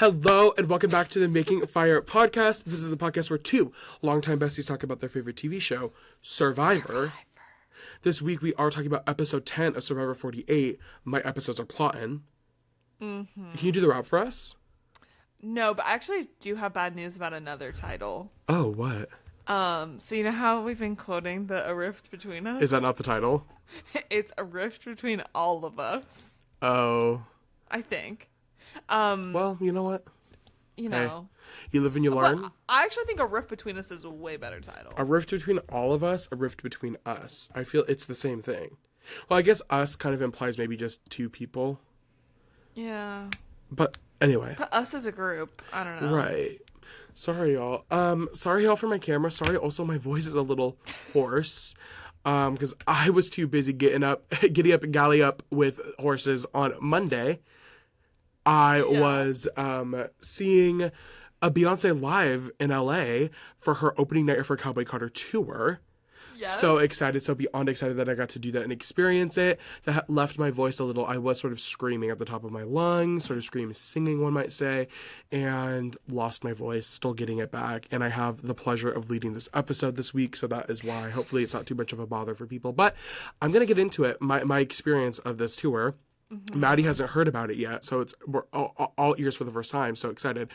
Hello and welcome back to the Making Fire podcast. This is the podcast where two longtime besties talk about their favorite TV show, Survivor. This week we are talking about episode 10 of Survivor 48. My episodes are plotting. Mm-hmm. Can you do the rap for us? No, but I actually do have bad news about another title. Oh, what? So you know how we've been quoting A Rift Between Us? Is that not the title? It's A Rift Between All of Us. Oh. I think. Well, you know what? You know. Hey, you live and you learn. But I actually think A Rift Between Us is a way better title. A rift between all of us, a rift between us. I feel it's the same thing. Well, I guess us kind of implies maybe just two people. Yeah. But anyway. But us as a group, I don't know. Right. Sorry, y'all. Sorry, y'all, for my camera. Sorry, also, my voice is a little hoarse. Because I was too busy giddy up and galley up with horses on Monday. I was seeing a Beyonce live in LA for her opening night of her Cowboy Carter tour. Yes. So excited, so beyond excited that I got to do that and experience it. That left my voice a little, I was sort of screaming at the top of my lungs, sort of singing, one might say, and lost my voice, still getting it back. And I have the pleasure of leading this episode this week, so that is why hopefully it's not too much of a bother for people. But I'm going to get into it, my experience of this tour. Mm-hmm. Maddie hasn't heard about it yet, so we're all ears for the first time. So excited.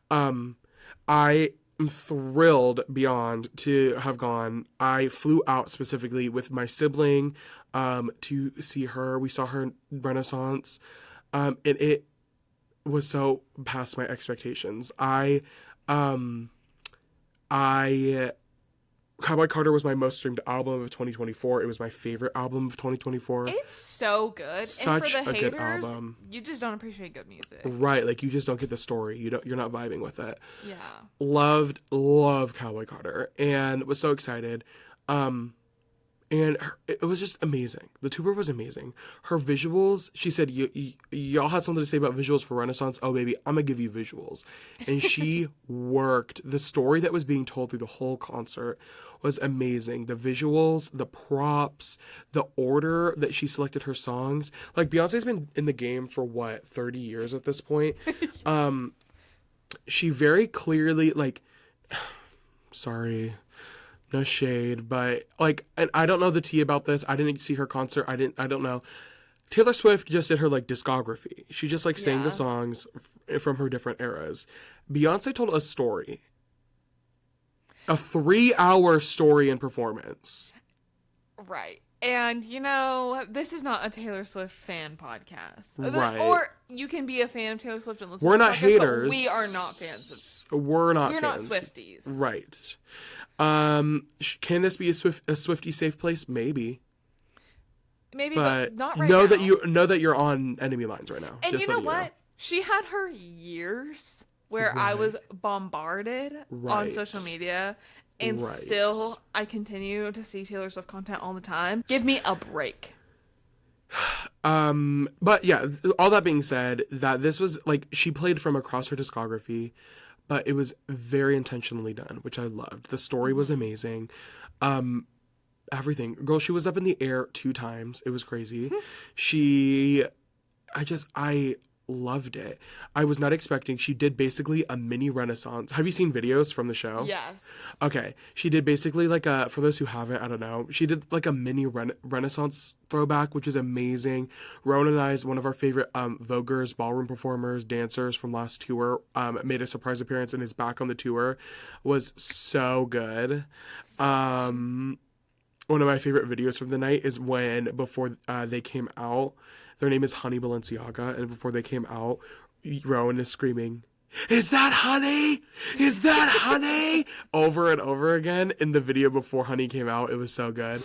I am thrilled beyond to have gone. I flew out specifically with my sibling to see her. We saw her in Renaissance, and it was so past my expectations. Cowboy Carter was my most streamed album of 2024. It was my favorite album of 2024. It's so good. Such and for the a haters, good album. You just don't appreciate good music. Right, like you just don't get the story. You're not vibing with it. Yeah. Loved Cowboy Carter and was so excited. And it was just amazing. The tour was amazing. Her visuals, she said, y'all had something to say about visuals for Renaissance. Oh, baby, I'm going to give you visuals. And she worked. The story that was being told through the whole concert was amazing. The visuals, the props, the order that she selected her songs. Like, Beyonce's been in the game for, 30 years at this point? She very clearly, like, sorry, no shade, but and I don't know the tea about this. I didn't see her concert. I don't know. Taylor Swift just did her discography. She just sang the songs from her different eras. Beyonce told a story. A 3-hour story and performance. Right. And, this is not a Taylor Swift fan podcast. Right. Or you can be a fan of Taylor Swift and listen We're to not podcast, haters. But we are not fans of... We're not We're fans. not Swifties. Right. Can this be a Swiftie safe place? Maybe. Maybe, but not right now. Know that you're on enemy lines right now. And just you know what? Know. She had her years where I was bombarded on social media, and still I continue to see Taylor Swift content all the time. Give me a break. But yeah, all that being said, that this was she played from across her discography, but it was very intentionally done, which I loved. The story was amazing. Everything. Girl, she was up in the air 2 times. It was crazy. I loved it. I was not expecting. She did basically a mini Renaissance. Have you seen videos from the show? Yes. Okay. She did basically for those who haven't, I don't know, she did a mini Renaissance throwback, which is amazing. Rowan and I, one of our favorite Voguers, ballroom performers, dancers from last tour, made a surprise appearance and is back on the tour. Was so good. One of my favorite videos from the night is before they came out. Their name is Honey Balenciaga, and before they came out, Rowan is screaming, "Is that Honey? Is that Honey?" over and over again in the video before Honey came out. It was so good.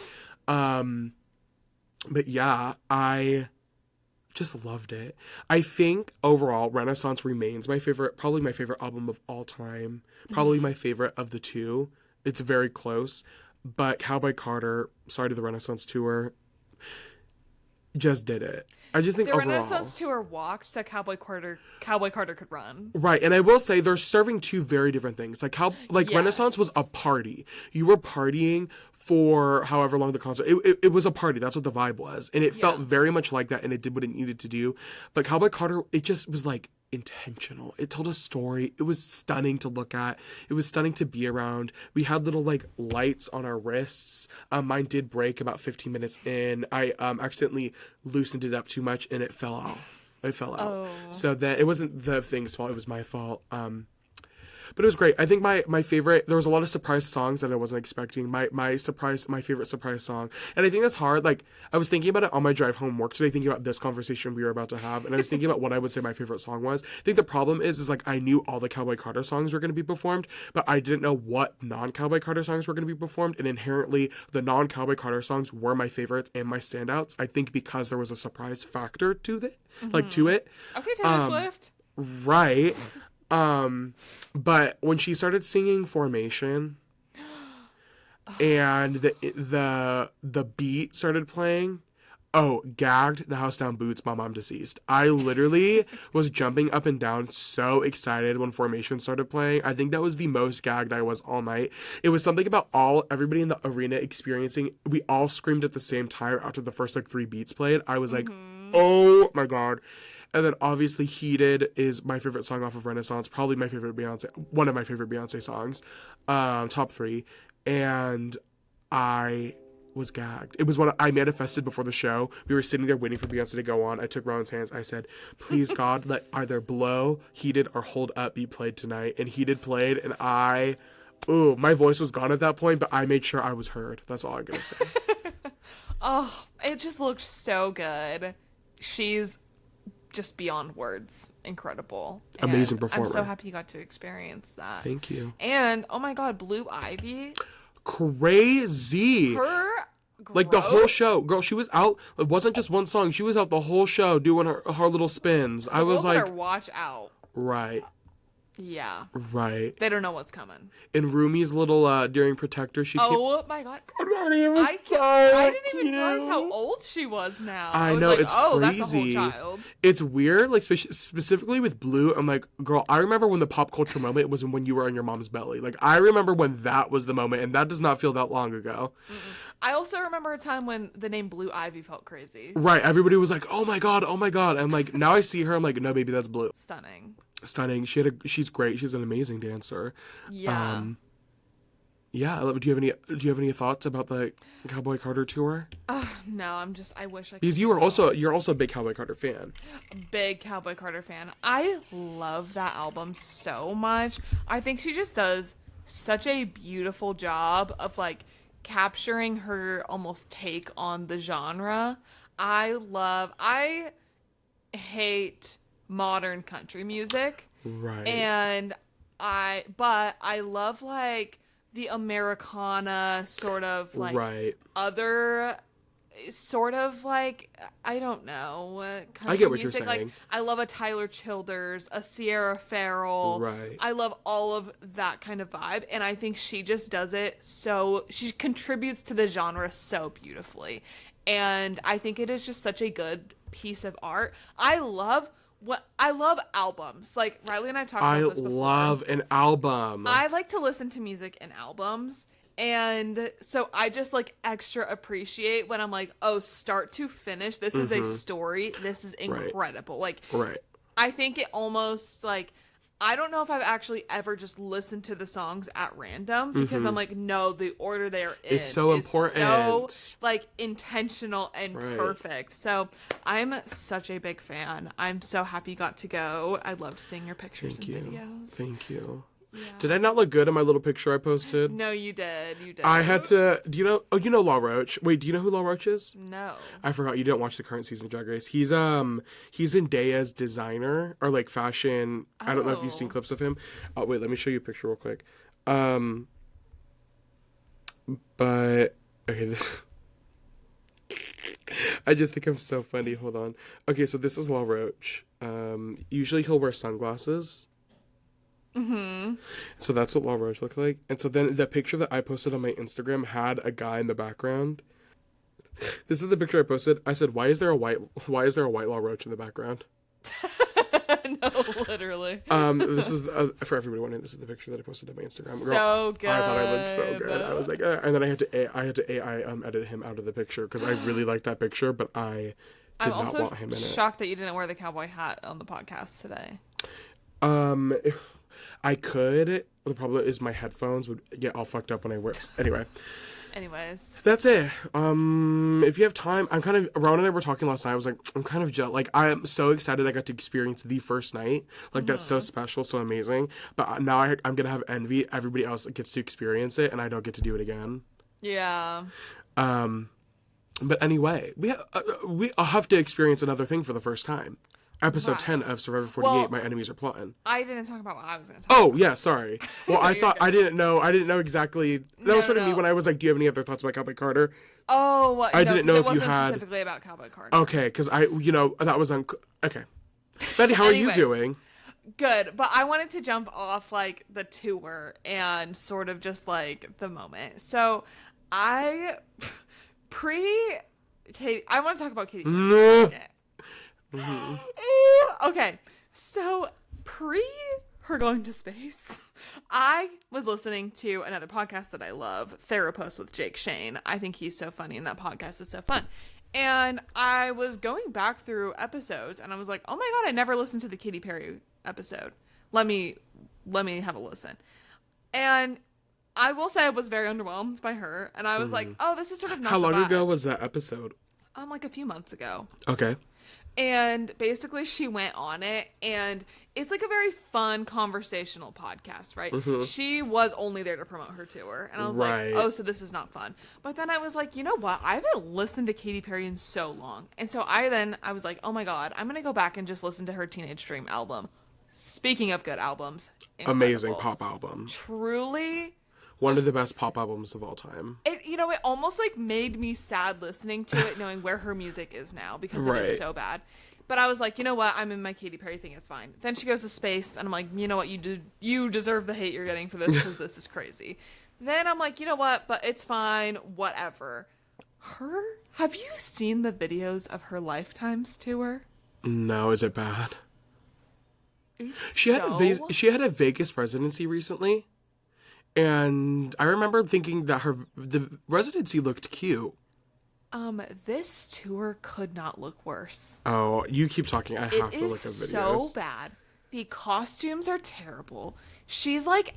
But yeah, I just loved it. I think overall, Renaissance remains probably my favorite album of all time. Probably my favorite of the two. It's very close. But Cowboy Carter, sorry to the Renaissance tour, just did it. I just think the overall, Renaissance tour walked so Cowboy Carter could run. Right, and I will say they're serving two very different things. Yes. Renaissance was a party. You were partying for however long the concert. It was a party. That's what the vibe was, and it felt very much like that, and it did what it needed to do. But Cowboy Carter, it just was intentional. It told a story. It was stunning to look at. It was stunning to be around. We had little like lights on our wrists. Mine did break about 15 minutes in. I accidentally loosened it up too much and it fell off. It fell out. Oh. So then it wasn't the thing's fault. It was my fault. But it was great. I think my favorite, there was a lot of surprise songs that I wasn't expecting. My favorite surprise song. And I think that's hard. Like, I was thinking about it on my drive home work today, thinking about this conversation we were about to have. And I was thinking about what I would say my favorite song was. I think the problem is like, I knew all the Cowboy Carter songs were going to be performed, but I didn't know what non-Cowboy Carter songs were going to be performed. And inherently, the non-Cowboy Carter songs were my favorites and my standouts. I think because there was a surprise factor to it, like to it. Okay, Taylor Swift. Right. But when she started singing Formation and the beat started playing, gagged, the house down boots, my mom deceased. I literally was jumping up and down so excited when Formation started playing. I think that was the most gagged I was all night. It was something about everybody in the arena experiencing, we all screamed at the same time after the first like 3 beats played. I was like, oh my God. And then obviously Heated is my favorite song off of Renaissance, probably my favorite Beyonce, one of my favorite Beyonce songs, top 3. And I was gagged. It was one I manifested before the show. We were sitting there waiting for Beyonce to go on. I took Rowan's hands. I said, please God, let either Blow, Heated, or Hold Up be played tonight. And Heated played, and my voice was gone at that point, but I made sure I was heard. That's all I'm going to say. Oh, it just looked so good. She's just beyond words incredible. Amazing performer. I'm so happy you got to experience that. Thank you. And oh my God, Blue Ivy, crazy. her like the whole show, girl. She was out. It wasn't just one song. She was out the whole show doing her little spins. I was like, watch out. Right. Yeah. Right. They don't know what's coming. In Rumi's little Daring Protector, she my God. I didn't even realize how old she was now. I know, like, it's crazy. That's a whole child. It's weird, like specifically with Blue. I'm like, girl, I remember when the pop culture moment was when you were in your mom's belly. Like, I remember when that was the moment, and that does not feel that long ago. I also remember a time when the name Blue Ivy felt crazy. Right. Everybody was like, oh my God, oh my God. And like, now I see her, I'm like, no, baby, that's Blue. Stunning. She's great. She's an amazing dancer. Yeah. Yeah. Do you have any thoughts about the Cowboy Carter tour? No, I wish I could. Because you're also a big Cowboy Carter fan. Big Cowboy Carter fan. I love that album so much. I think she just does such a beautiful job of like capturing her almost take on the genre. I hate modern country music. Right. But I love like the Americana sort of like right. other sort of like, I don't know, I get what music. you're saying. Like, I love a Tyler Childers, a Sierra Farrell. Right. I love all of that kind of vibe, and I think she just does it so, she contributes to the genre so beautifully, and I think it is just such a good piece of art. I love albums. Like, Riley and I have talked about this before. I love an album. I like to listen to music in albums. And so I just like extra appreciate when I'm like, oh, start to finish, this is a story. This is incredible. Right. Like, I think it almost like, I don't know if I've actually ever just listened to the songs at random because I'm like, no, the order they're in is so important. So like intentional and perfect. So I'm such a big fan. I'm so happy you got to go. I loved seeing your pictures and videos. Thank you. Yeah. Did I not look good in my little picture I posted? No, you did. I had to. Do you know? Oh, you know La Roche. Wait, do you know who La Roche is? No. I forgot. You didn't watch the current season of Drag Race. He's Zendaya's designer or like fashion. Oh. I don't know if you've seen clips of him. Oh, wait, let me show you a picture real quick. But okay, this. I just think I'm so funny. Hold on. Okay, so this is La Roche. Usually he'll wear sunglasses. So that's what La Roche looked like. And so then the picture that I posted on my Instagram had a guy in the background. This is the picture I posted. I said, why is there a white La Roche in the background? No, literally. This is for everybody wondering. This is the picture that I posted on my Instagram. Girl, so good. I thought I looked so good. I was like, and then I had to AI edit him out of the picture because I really liked that picture, but I did not want him in it. I'm also shocked that you didn't wear the cowboy hat on the podcast today. I could. The problem is my headphones would get all fucked up when I wear. Anyway. Anyways. That's it. If you have time, I'm kind of, Ron and I were talking last night. I was like, I'm kind of jealous. Like, I'm so excited I got to experience the first night. Like, that's so special, so amazing. But now I'm going to have envy. Everybody else gets to experience it, and I don't get to do it again. Yeah. But anyway, we have to experience another thing for the first time. Episode 10 of Survivor 48, Well, My Enemies Are Plotting. I didn't talk about what I was going to talk Oh, yeah, sorry. Well, I thought, I didn't know exactly. That was sort of me No. when I was like, do you have any other thoughts about Cowboy Carter? Oh, I didn't know it if you wasn't had- specifically about Cowboy Carter. Okay, because that was okay. Betty, how are you Anyways. doing? Good, but I wanted to jump off like the tour and sort of just like the moment. So I I want to talk about Katie. Okay, so pre her going to space, I was listening to another podcast that I love, Therapist with Jake Shane. I think he's so funny and that podcast is so fun. And I was going back through episodes and I was like, oh my God, I never listened to the Katy Perry episode. Let me have a listen. And I will say I was very underwhelmed by her. And I was like, oh, this is sort of not How the long vibe. ago was that episode? Like a few months ago. Okay. And basically she went on it and it's like a very fun conversational podcast, right? She was only there to promote her tour. And I was Right. like, oh, so this is not fun. But then I was like, you know what? I haven't listened to Katy Perry in so long. And so I was like, oh my God, I'm going to go back and just listen to her Teenage Dream album. Speaking of good albums. Amazing incredible. pop album. Truly. One of the best pop albums of all time. It almost like made me sad listening to it, knowing where her music is now because it is Right. so bad. But I was like, you know what? I'm in my Katy Perry thing. It's fine. Then she goes to space, and I'm like, you know what? You deserve the hate you're getting for this because this is crazy. Then I'm like, you know what? But it's fine. Whatever. Have you seen the videos of her Lifetimes tour? No, is it bad? It's She had a Vegas residency recently, and I remember thinking that the residency looked cute. This tour could not look worse. Oh, you keep talking. I have to look at It is videos. so bad. The costumes are terrible. She's like,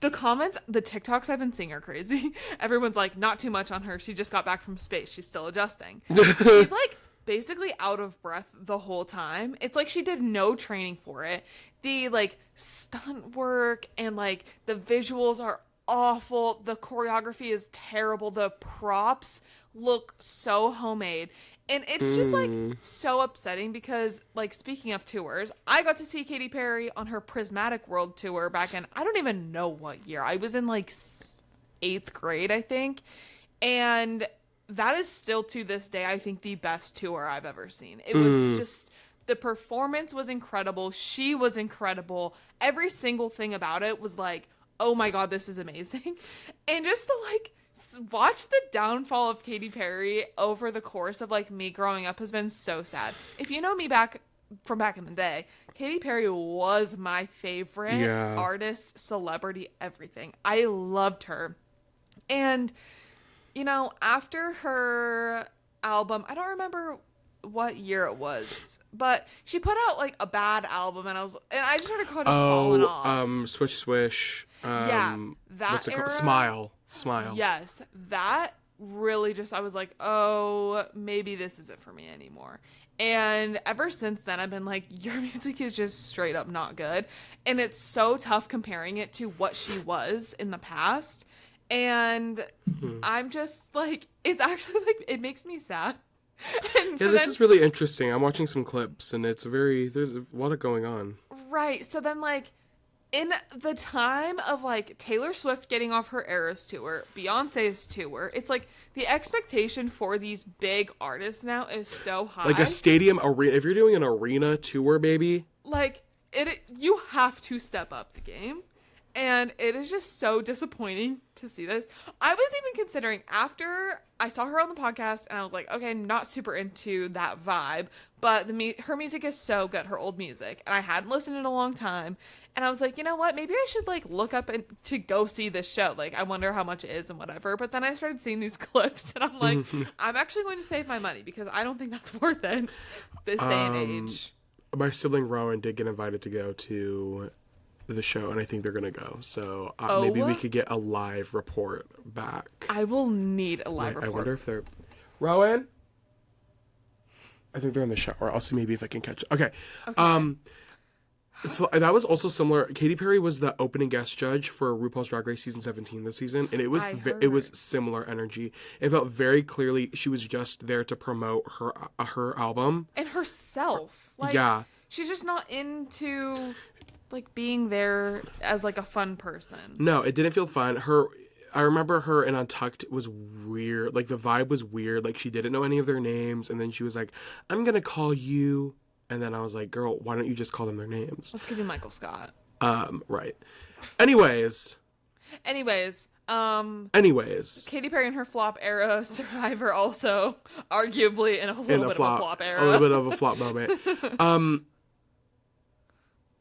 the TikToks I've been seeing are crazy. Everyone's like, not too much on her. She just got back from space. She's still adjusting. She's like basically out of breath the whole time. It's like she did no training for it. The like stunt work and like the visuals are awful. The choreography is terrible. The props look so homemade. And it's just like so upsetting because, like, speaking of tours, I got to see Katy Perry on her Prismatic World tour back in, I don't even know what year. I was in like 8th grade, I think. And that is still to this day, I think, the best tour I've ever seen. It was just, the performance was incredible. She was incredible. Every single thing about it was like, oh my God, this is amazing. And just to like watch the downfall of Katy Perry over the course of like me growing up has been so sad. If you know me back in the day, Katy Perry was my favorite artist, celebrity, everything. I loved her. And, you know, after her album, I don't remember what year it was, but she put out like a bad album and I just started falling off. Swish Swish. That what's it era? called? Smile. Yes, that really just, I was like, oh, maybe this isn't for me anymore. And ever since then, I've been like, your music is just straight up not good. And it's so tough comparing it to what she was in the past. And I'm just like, it's actually like, it makes me sad. And Yeah, this is really interesting. I'm watching some clips and there's a lot of going on. Right. So then like, in the time of like Taylor Swift getting off her Eras tour, Beyonce's tour, it's like the expectation for these big artists now is so high. Like a stadium arena. If you're doing an arena tour, baby. Like you have to step up the game. And it is just so disappointing to see this. I was even considering, after I saw her on the podcast and I was like, okay, I'm not super into that vibe, but her music is so good, her old music. And I hadn't listened in a long time. And I was like, you know what? Maybe I should like look up to go see this show. Like, I wonder how much it is and whatever. But then I started seeing these clips and I'm like, I'm actually going to save my money because I don't think that's worth it this day and age. my sibling Rowan did get invited to go to the show, and I think they're gonna go. So maybe we could get a live report back. I will need a live report. I wonder if they're Rowan. I think they're in the shower. I'll see maybe if I can catch. Okay. So that was also similar. Katy Perry was the opening guest judge for RuPaul's Drag Race season 17 this season, and it was similar energy. It felt very clearly she was just there to promote her album and herself. Like, yeah, she's just not into like being there as like a fun person. No, it didn't feel fun. I remember her in Untucked was weird. Like the vibe was weird. Like she didn't know any of their names, and then she was like, "I'm gonna call you." And then I was like, girl, why don't you just call them their names? Let's give you Michael Scott. Right. Anyways. Katy Perry in her flop era, Survivor also arguably in a little bit of a flop era. A little bit of a flop moment.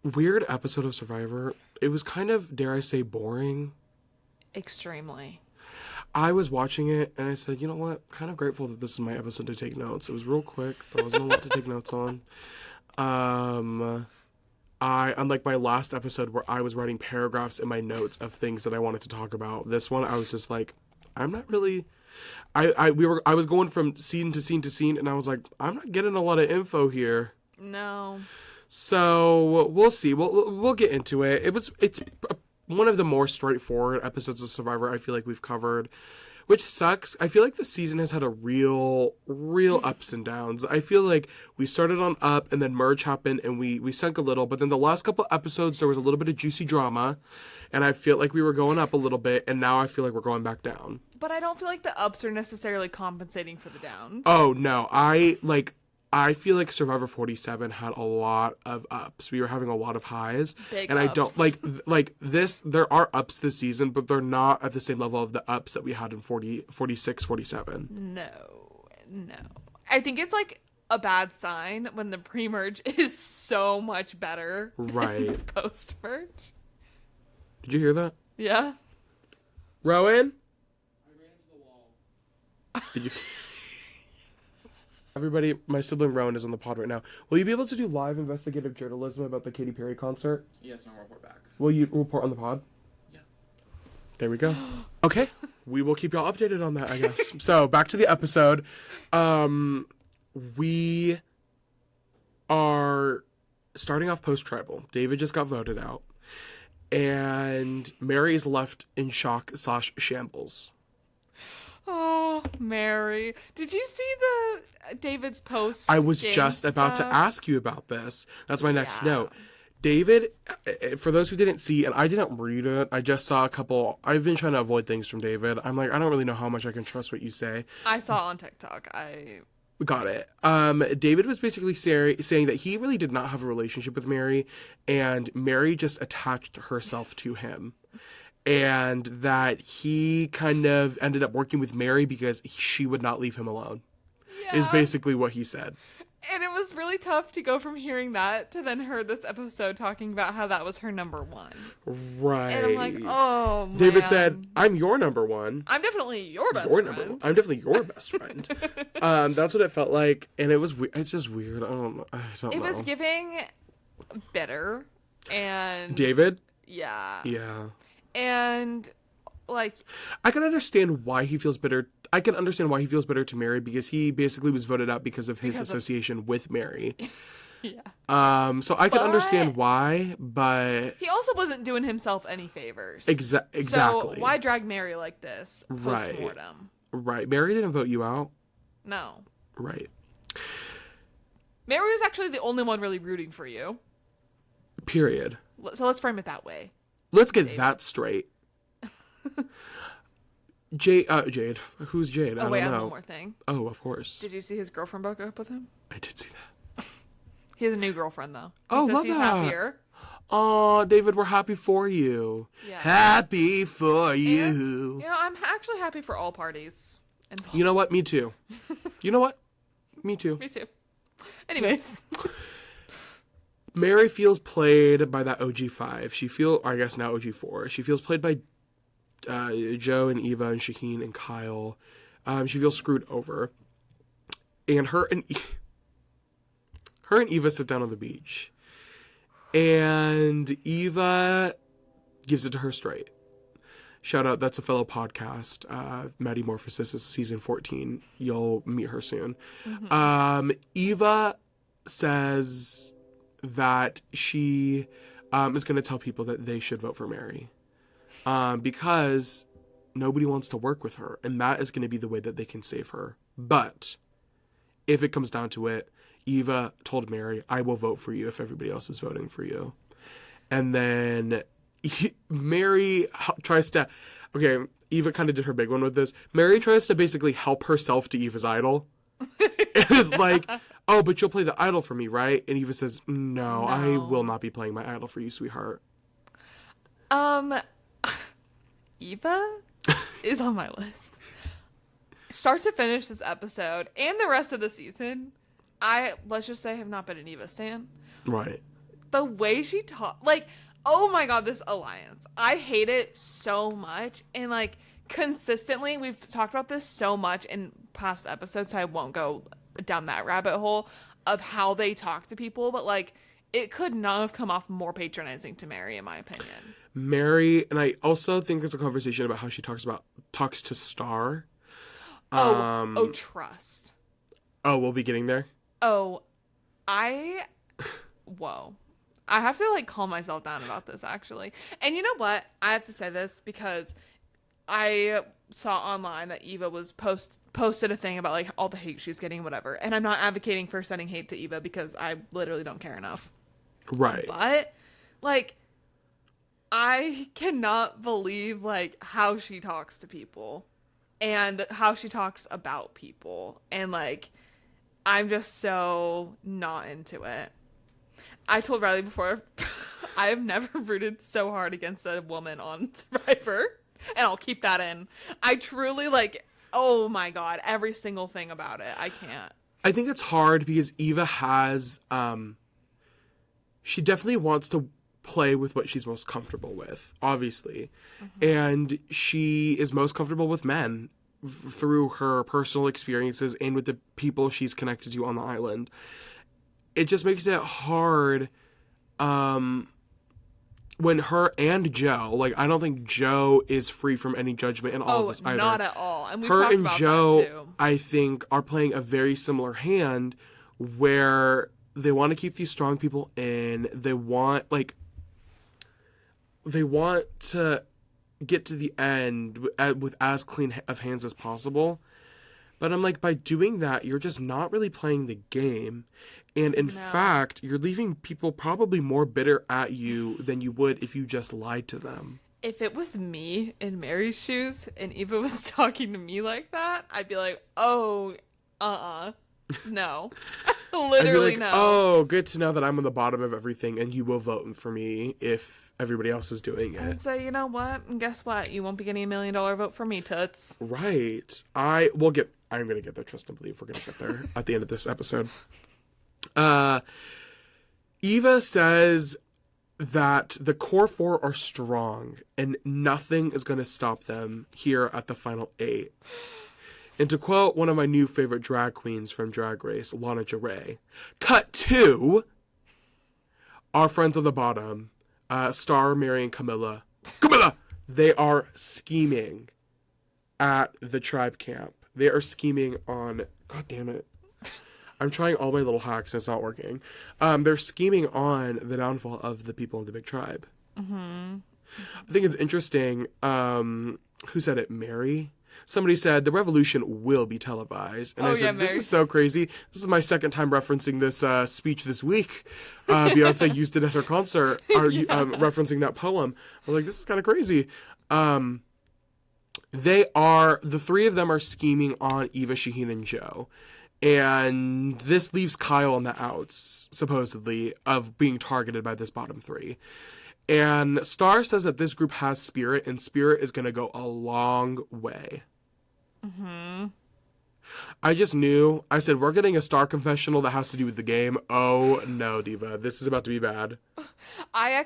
Weird episode of Survivor. It was kind of, dare I say, boring. Extremely. I was watching it and I said, you know what? Kind of grateful that this is my episode to take notes. It was real quick. There wasn't a lot to take notes on. Unlike my last episode where I was writing paragraphs in my notes of things that I wanted to talk about, this one I was just like, I'm not really. I was going from scene to scene to scene, and I was like, I'm not getting a lot of info here. No. So we'll see. We'll get into it. It's one of the more straightforward episodes of Survivor I feel like we've covered, which sucks. I feel like the season has had a real ups and downs. I feel like we started on up and then merge happened and we sunk a little, but then the last couple episodes there was a little bit of juicy drama and I feel like we were going up a little bit and now I feel like we're going back down. But I don't feel like the ups are necessarily compensating for the downs. Oh, no. I feel like Survivor 47 had a lot of ups. We were having a lot of highs. Big and ups. I don't like this. There are ups this season, but they're not at the same level of the ups that we had in 46, 47. No. I think it's like a bad sign when the pre-merge is so much better right than post-merge. Did you hear that? Yeah. Rowan? I ran into the wall. Did you... Everybody, my sibling Rowan is on the pod right now. Will you be able to do live investigative journalism about the Katy Perry concert? Yes, and I'll report back. Will you report on the pod? Yeah. There we go. Okay. We will keep y'all updated on that, I guess. So, back to the episode. We are starting off post-tribal. David just got voted out. And Mary is left in shock / shambles. Oh, Mary. Did you see the David's post? I was just about to ask you about this. That's my next note. David, for those who didn't see, and I didn't read it, I just saw a couple. I've been trying to avoid things from David. I'm like, I don't really know how much I can trust what you say. I saw on TikTok. Got it. David was basically saying that he really did not have a relationship with Mary, and Mary just attached herself to him. And that he kind of ended up working with Mary because she would not leave him alone. Yeah. Is basically what he said. And it was really tough to go from hearing that to then hear this episode talking about how that was her number one. Right. And I'm like, oh, man. David said, I'm your number one. I'm definitely your best friend. I'm definitely your best friend. That's what it felt like. And it was it's just weird. I don't know. It was giving bitter and... David? Yeah. Yeah. And, like... I can understand why he feels bitter. I can understand why he feels bitter to Mary because he basically was voted out because of his association with Mary. Yeah. So I can understand why, but... He also wasn't doing himself any favors. Exactly. So why drag Mary like this post-mortem? Right. Mary didn't vote you out? No. Right. Mary was actually the only one really rooting for you. Period. So let's frame it that way. Let's get that straight. Jade. Who's Jade? I don't know. I have one more thing. Oh, of course. Did you see his girlfriend broke up with him? I did see that. He has a new girlfriend, though. Love he's that. Happier. Oh, David, we're happy for you. Yeah. Happy for you. And, I'm actually happy for all parties involved. You know what? Me too. You know what? Me too. Me too. Anyways. Mary feels played by that OG5. I guess now OG4. She feels played by Joe and Eva and Shaheen and Kyle. She feels screwed over. And Her and Eva sit down on the beach. And Eva gives it to her straight. Shout out, that's a fellow podcast. Maddie Morphosis is season 14. You'll meet her soon. Mm-hmm. Eva says that she is going to tell people that they should vote for Mary. Because nobody wants to work with her. And that is going to be the way that they can save her. But if it comes down to it, Eva told Mary, I will vote for you if everybody else is voting for you. And then Mary tries to... Okay, Eva kind of did her big one with this. Mary tries to basically help herself to Eva's idol. It is like, oh, but you'll play the idol for me, right? And Eva says, no, I will not be playing my idol for you, sweetheart. Eva is on my list. Start to finish this episode and the rest of the season, let's just say, have not been an Eva stan. Right. The way she talks, like, oh my god, this alliance. I hate it so much. And, like, consistently, we've talked about this so much in past episodes, so I won't go down that rabbit hole of how they talk to people. But, like, it could not have come off more patronizing to Mary, in my opinion. Mary, and I also think there's a conversation about how she talks to Star. Trust. Oh, we'll be getting there? Oh, whoa. I have to, like, calm myself down about this, actually. And you know what? I have to say this because I saw online that Eva was posted a thing about, like, all the hate she's getting, whatever. And I'm not advocating for sending hate to Eva because I literally don't care enough. Right. But, like, I cannot believe, like, how she talks to people and how she talks about people. And, like, I'm just so not into it. I told Riley before, I have never rooted so hard against a woman on Survivor, and I'll keep that in. I truly, like, oh my god, every single thing about it. I can't. I think it's hard because Eva has, she definitely wants to play with what she's most comfortable with, obviously. Mm-hmm. And she is most comfortable with men through her personal experiences and with the people she's connected to on the island. It just makes it hard when her and Joe, like, I don't think Joe is free from any judgment in all of this either. Not at all. And we've her talked and about Joe, that too. I think, are playing a very similar hand where they want to keep these strong people in. They want to get to the end with as clean of hands as possible. But I'm like, by doing that, you're just not really playing the game. And in fact, you're leaving people probably more bitter at you than you would if you just lied to them. If it was me in Mary's shoes and Eva was talking to me like that, I'd be like, oh, no. Literally, I'd be like, no. oh, good to know that I'm on the bottom of everything and you will vote for me if everybody else is doing it. I'd say, you know what? And guess what? You won't be getting $1 million vote from me, toots. Right. I'm going to get there, trust and believe. We're going to get there at the end of this episode. Eva says that the core four are strong and nothing is going to stop them here at the final 8. And to quote one of my new favorite drag queens from Drag Race, Lana Jarre, cut to our friends on the bottom, Star, Mary, and Camilla. Camilla! They are scheming at the tribe camp. They are scheming on... God damn it. I'm trying all my little hacks and it's not working. They're scheming on the downfall of the people of the big tribe. Mm-hmm. I think it's interesting. Who said it? Mary? Somebody said the revolution will be televised. And I said, this is so crazy. This is my second time referencing this speech this week. Beyonce used it at her concert, referencing that poem. I was like, this is kind of crazy. The 3 of them are scheming on Eva, Shaheen, and Joe. And this leaves Kyle on the outs, supposedly, of being targeted by this bottom 3. And Star says that this group has spirit, and spirit is going to go a long way. Mm-hmm. I just knew. I said, we're getting a Star confessional that has to do with the game. Oh, no, Diva. This is about to be bad. I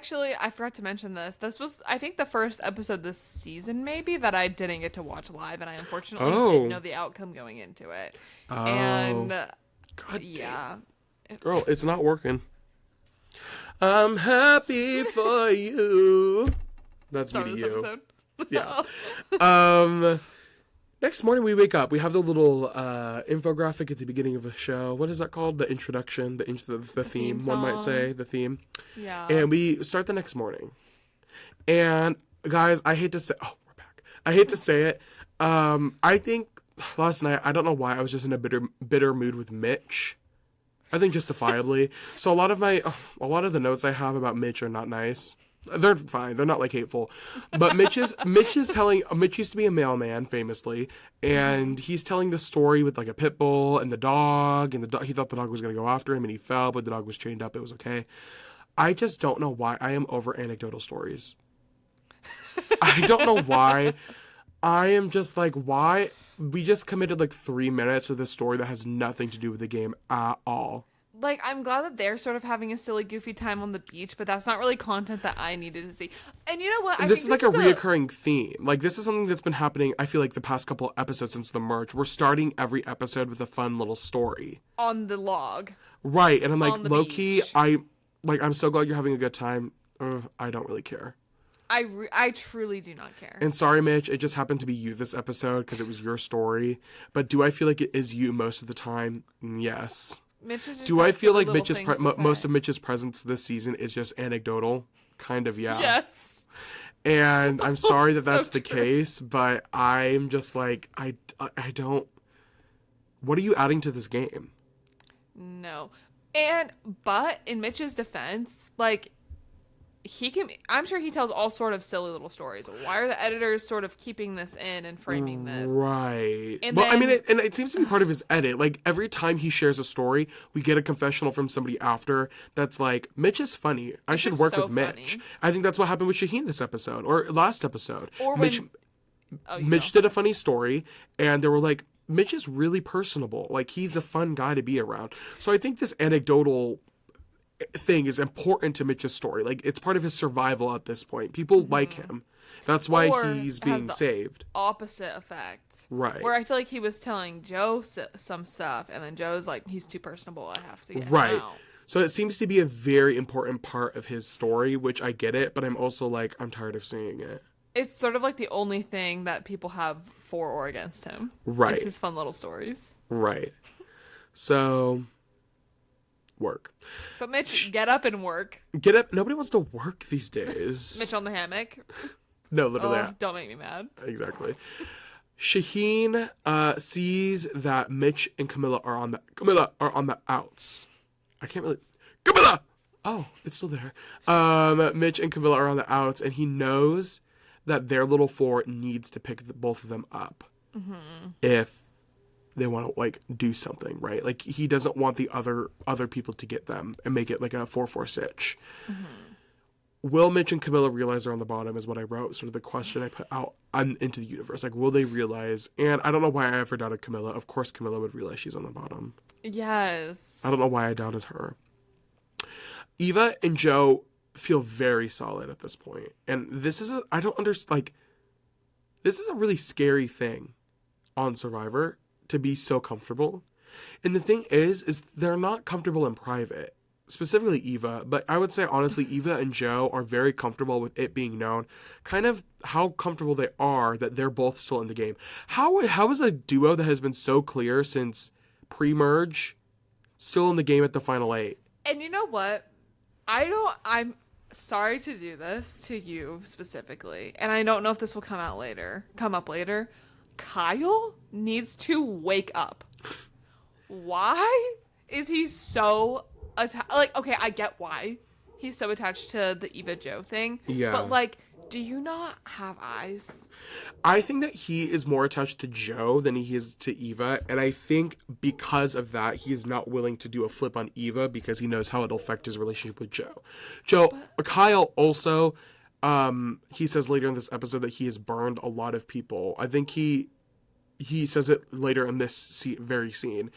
forgot to mention this. This was, I think, the first episode this season, maybe, that I didn't get to watch live, and I unfortunately didn't know the outcome going into it. Oh. And, God yeah. Girl, it's not working. I'm happy for you. That's me to you. Episode. Yeah. Next morning we wake up. We have the little infographic at the beginning of a show. What is that called? The introduction, the theme. One might say the theme. Yeah. And we start the next morning. And guys, I hate to say. Oh, we're back. I hate to say it. I think last night, I don't know why, I was just in a bitter mood with Mitch. I think justifiably. So a lot of the notes I have about Mitch are not nice. They're fine. They're not like hateful. But Mitch used to be a mailman famously, and he's telling the story with like a pit bull and the dog, and he thought the dog was going to go after him and he fell, but the dog was chained up. It was okay. I just don't know why I am over anecdotal stories. I don't know why. I am just like, why? We just committed like 3 minutes of this story that has nothing to do with the game at all. Like, I'm glad that they're sort of having a silly, goofy time on the beach, but that's not really content that I needed to see. And you know what? This is like a reoccurring theme. Like, this is something that's been happening, I feel like, the past couple episodes since the merge. We're starting every episode with a fun little story. On the log. Right. And I'm like, low-key, beach. I'm so glad you're having a good time. I don't really care. I truly do not care. And sorry, Mitch, it just happened to be you this episode because it was your story. But do I feel like it is you most of the time? Yes. Mitch is just do I feel like most of of Mitch's presence this season is just anecdotal? Kind of, yeah. Yes. And I'm sorry that that's So the case, but I'm just like, I don't... What are you adding to this game? No. But in Mitch's defense, like, I'm sure he tells all sort of silly little stories. Why are the editors sort of keeping this in and framing this? Right. And well, then, it seems to be part of his edit. Like, every time he shares a story, we get a confessional from somebody after that's like, Mitch is funny. I should work with Mitch. Funny. I think that's what happened with Shaheen this episode, or last episode. Or Mitch did a funny story, and they were like, Mitch is really personable. Like, he's a fun guy to be around. So I think this anecdotal thing is important to Mitch's story. Like, it's part of his survival at this point. People like him. That's why he's being saved. Opposite effect. Right. Where I feel like he was telling Joe some stuff, and then Joe's like, he's too personable. I have to get him out. So it seems to be a very important part of his story, which I get it, but I'm also like, I'm tired of seeing it. It's sort of like the only thing that people have for or against him. Right. Is his fun little stories. Right. So... work. But Mitch, get up and work. Get up. Nobody wants to work these days. Mitch on the hammock. No, literally. Oh, don't make me mad. Exactly. Shaheen sees that Mitch and Camilla are on the outs. I can't really... Camilla! Oh, it's still there. Mitch and Camilla are on the outs, and he knows that their little four needs to pick both of them up. Mm-hmm. If they want to, like, do something, right? Like, he doesn't want the other people to get them and make it like a 4-4 sitch. Mm-hmm. Will Mitch and Camilla realize they're on the bottom is what I wrote. Sort of the question I put out into the universe. Like, will they realize? And I don't know why I ever doubted Camilla. Of course Camilla would realize she's on the bottom. Yes. I don't know why I doubted her. Eva and Joe feel very solid at this point. And this is I don't understand, like, this is a really scary thing on Survivor, to be so comfortable. And the thing is they're not comfortable in private, specifically Eva, but I would say honestly Eva and Joe are very comfortable with it being known, kind of how comfortable they are that they're both still in the game. How is a duo that has been so clear since pre-merge still in the game at the final 8? And you know what? I'm sorry to do this to you specifically, and I don't know if this will come up later. Kyle needs to wake up. Why is he so like, okay, I get why he's so attached to the Eva Joe thing. Yeah. But, like, do you not have eyes? I think that he is more attached to Joe than he is to Eva, and I think because of that, he's not willing to do a flip on Eva because he knows how it'll affect his relationship with Joe. Kyle also, he says later in this episode that he has burned a lot of people. I think he says it later in this very scene.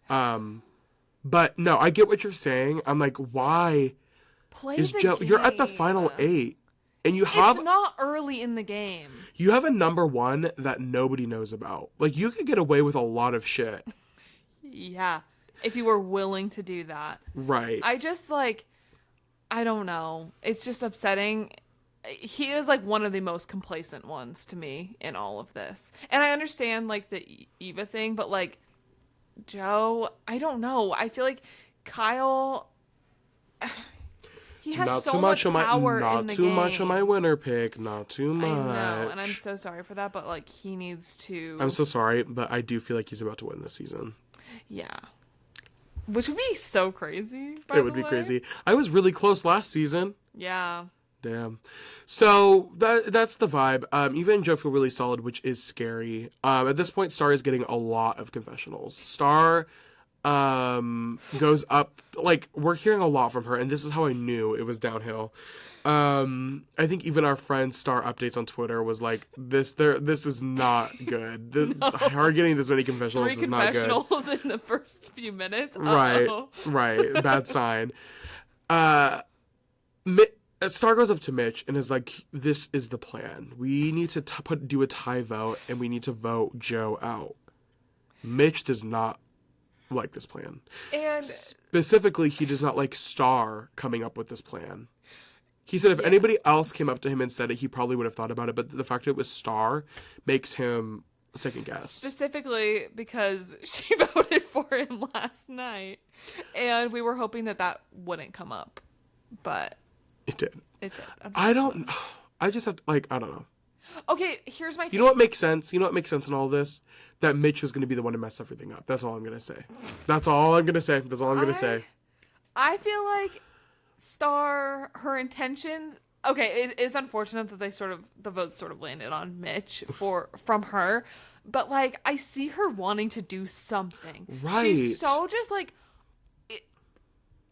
But no, I get what you're saying. I'm like, why is Joe? You're at the final 8. And you have... It's not early in the game. You have a number 1 that nobody knows about. Like, you could get away with a lot of shit. Yeah. if you were willing to do that. Right. I just, like, I don't know. It's just upsetting. He is, like, one of the most complacent ones to me in all of this. And I understand, like, the Eva thing, but, like, Joe, I don't know. I feel like Kyle, he has not so too much much power not in the too game. much on my winner pick. Not too much. I know, and I'm so sorry for that, but, like, he needs to... I'm so sorry, but I do feel like he's about to win this season. Yeah. Which would be so crazy, by It the would be way. crazy. I was really close last season. Yeah. Damn. So that's the vibe. Eva and Joe feel really solid, which is scary. At this point, Star is getting a lot of confessionals. Star goes up, like, we're hearing a lot from her, and this is how I knew it was downhill. I think even our friend Star Updates on Twitter was like, this is not good. Her getting this many confessionals 3 is not good. confessionals in the first few minutes. Right, Uh-oh. right. Bad sign. Star goes up to Mitch and is like, this is the plan. We need to do a tie vote, and we need to vote Joe out. Mitch does not like this plan. And Specifically, he does not like Star coming up with this plan. He said if anybody else came up to him and said it, he probably would have thought about it, but the fact that it was Star makes him second guess. specifically because she voted for him last night, and we were hoping that wouldn't come up, but It did. it did. I just have to, like, I don't know. Okay, here's my thing. You know what makes sense? You know what makes sense in all this? That Mitch was going to be the one to mess everything up. That's all I'm going to say. That's all I'm going to say. That's all I'm going to say. I feel like Star, her intentions. Okay, it is unfortunate that the votes sort of landed on Mitch from her, but, like, I see her wanting to do something. Right. She's so just like.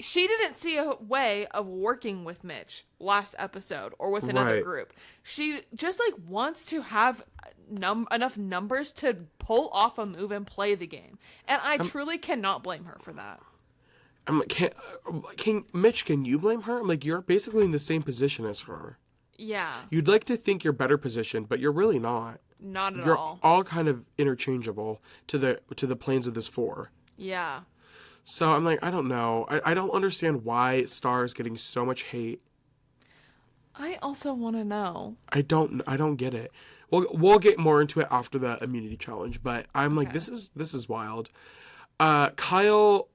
She didn't see a way of working with Mitch last episode or with another Right. group. She just, like, wants to have enough numbers to pull off a move and play the game. And I truly cannot blame her for that. I'm like, Mitch, can you blame her? I'm like, you're basically in the same position as her. Yeah, You'd like to think you're better positioned, but you're really not. not at You're all. all kind of interchangeable to the planes of this 4. Yeah. So I'm like, I don't know. I don't understand why Star is getting so much hate. I also want to know. I don't get it. We'll get more into it after the immunity challenge, but I'm like, this is wild. Camilla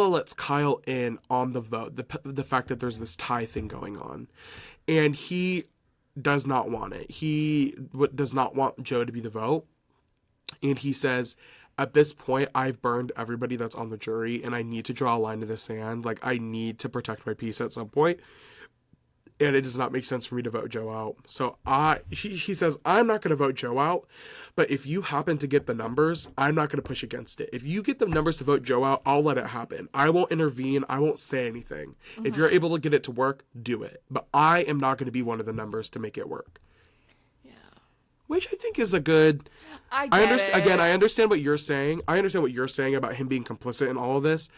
lets Kyle in on the vote, the fact that there's this tie thing going on, and he does not want it. He does not want Joe to be the vote, and he says, at this point, I've burned everybody that's on the jury, and I need to draw a line in the sand. Like, I need to protect my peace at some point. And it does not make sense for me to vote Joe out. So he says, I'm not going to vote Joe out, but if you happen to get the numbers, I'm not going to push against it. If you get the numbers to vote Joe out, I'll let it happen. I won't intervene. I won't say anything. Mm-hmm. If you're able to get it to work, do it. But I am not going to be one of the numbers to make it work. Yeah. Which I think is a good... I understand. it. Again, I understand what you're saying. I understand what you're saying about him being complicit in all of this.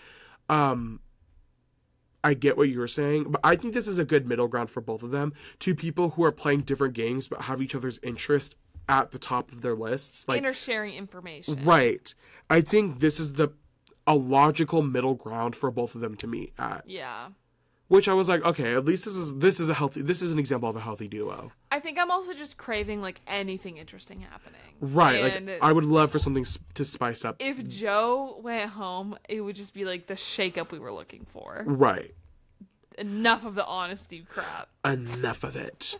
I get what you're saying, but I think this is a good middle ground for both of them. Two people who are playing different games but have each other's interest at the top of their lists. Like, Sharing information. Right. I think this is a logical middle ground for both of them to meet at. Yeah. Which I was like, okay, at least this is an example of a healthy duo. I think I'm also just craving, like, anything interesting happening. Right. And like, I would love for something to spice up. if Joe went home, it would just be, like, the shakeup we were looking for. Right. Enough of the honesty crap. Enough of it.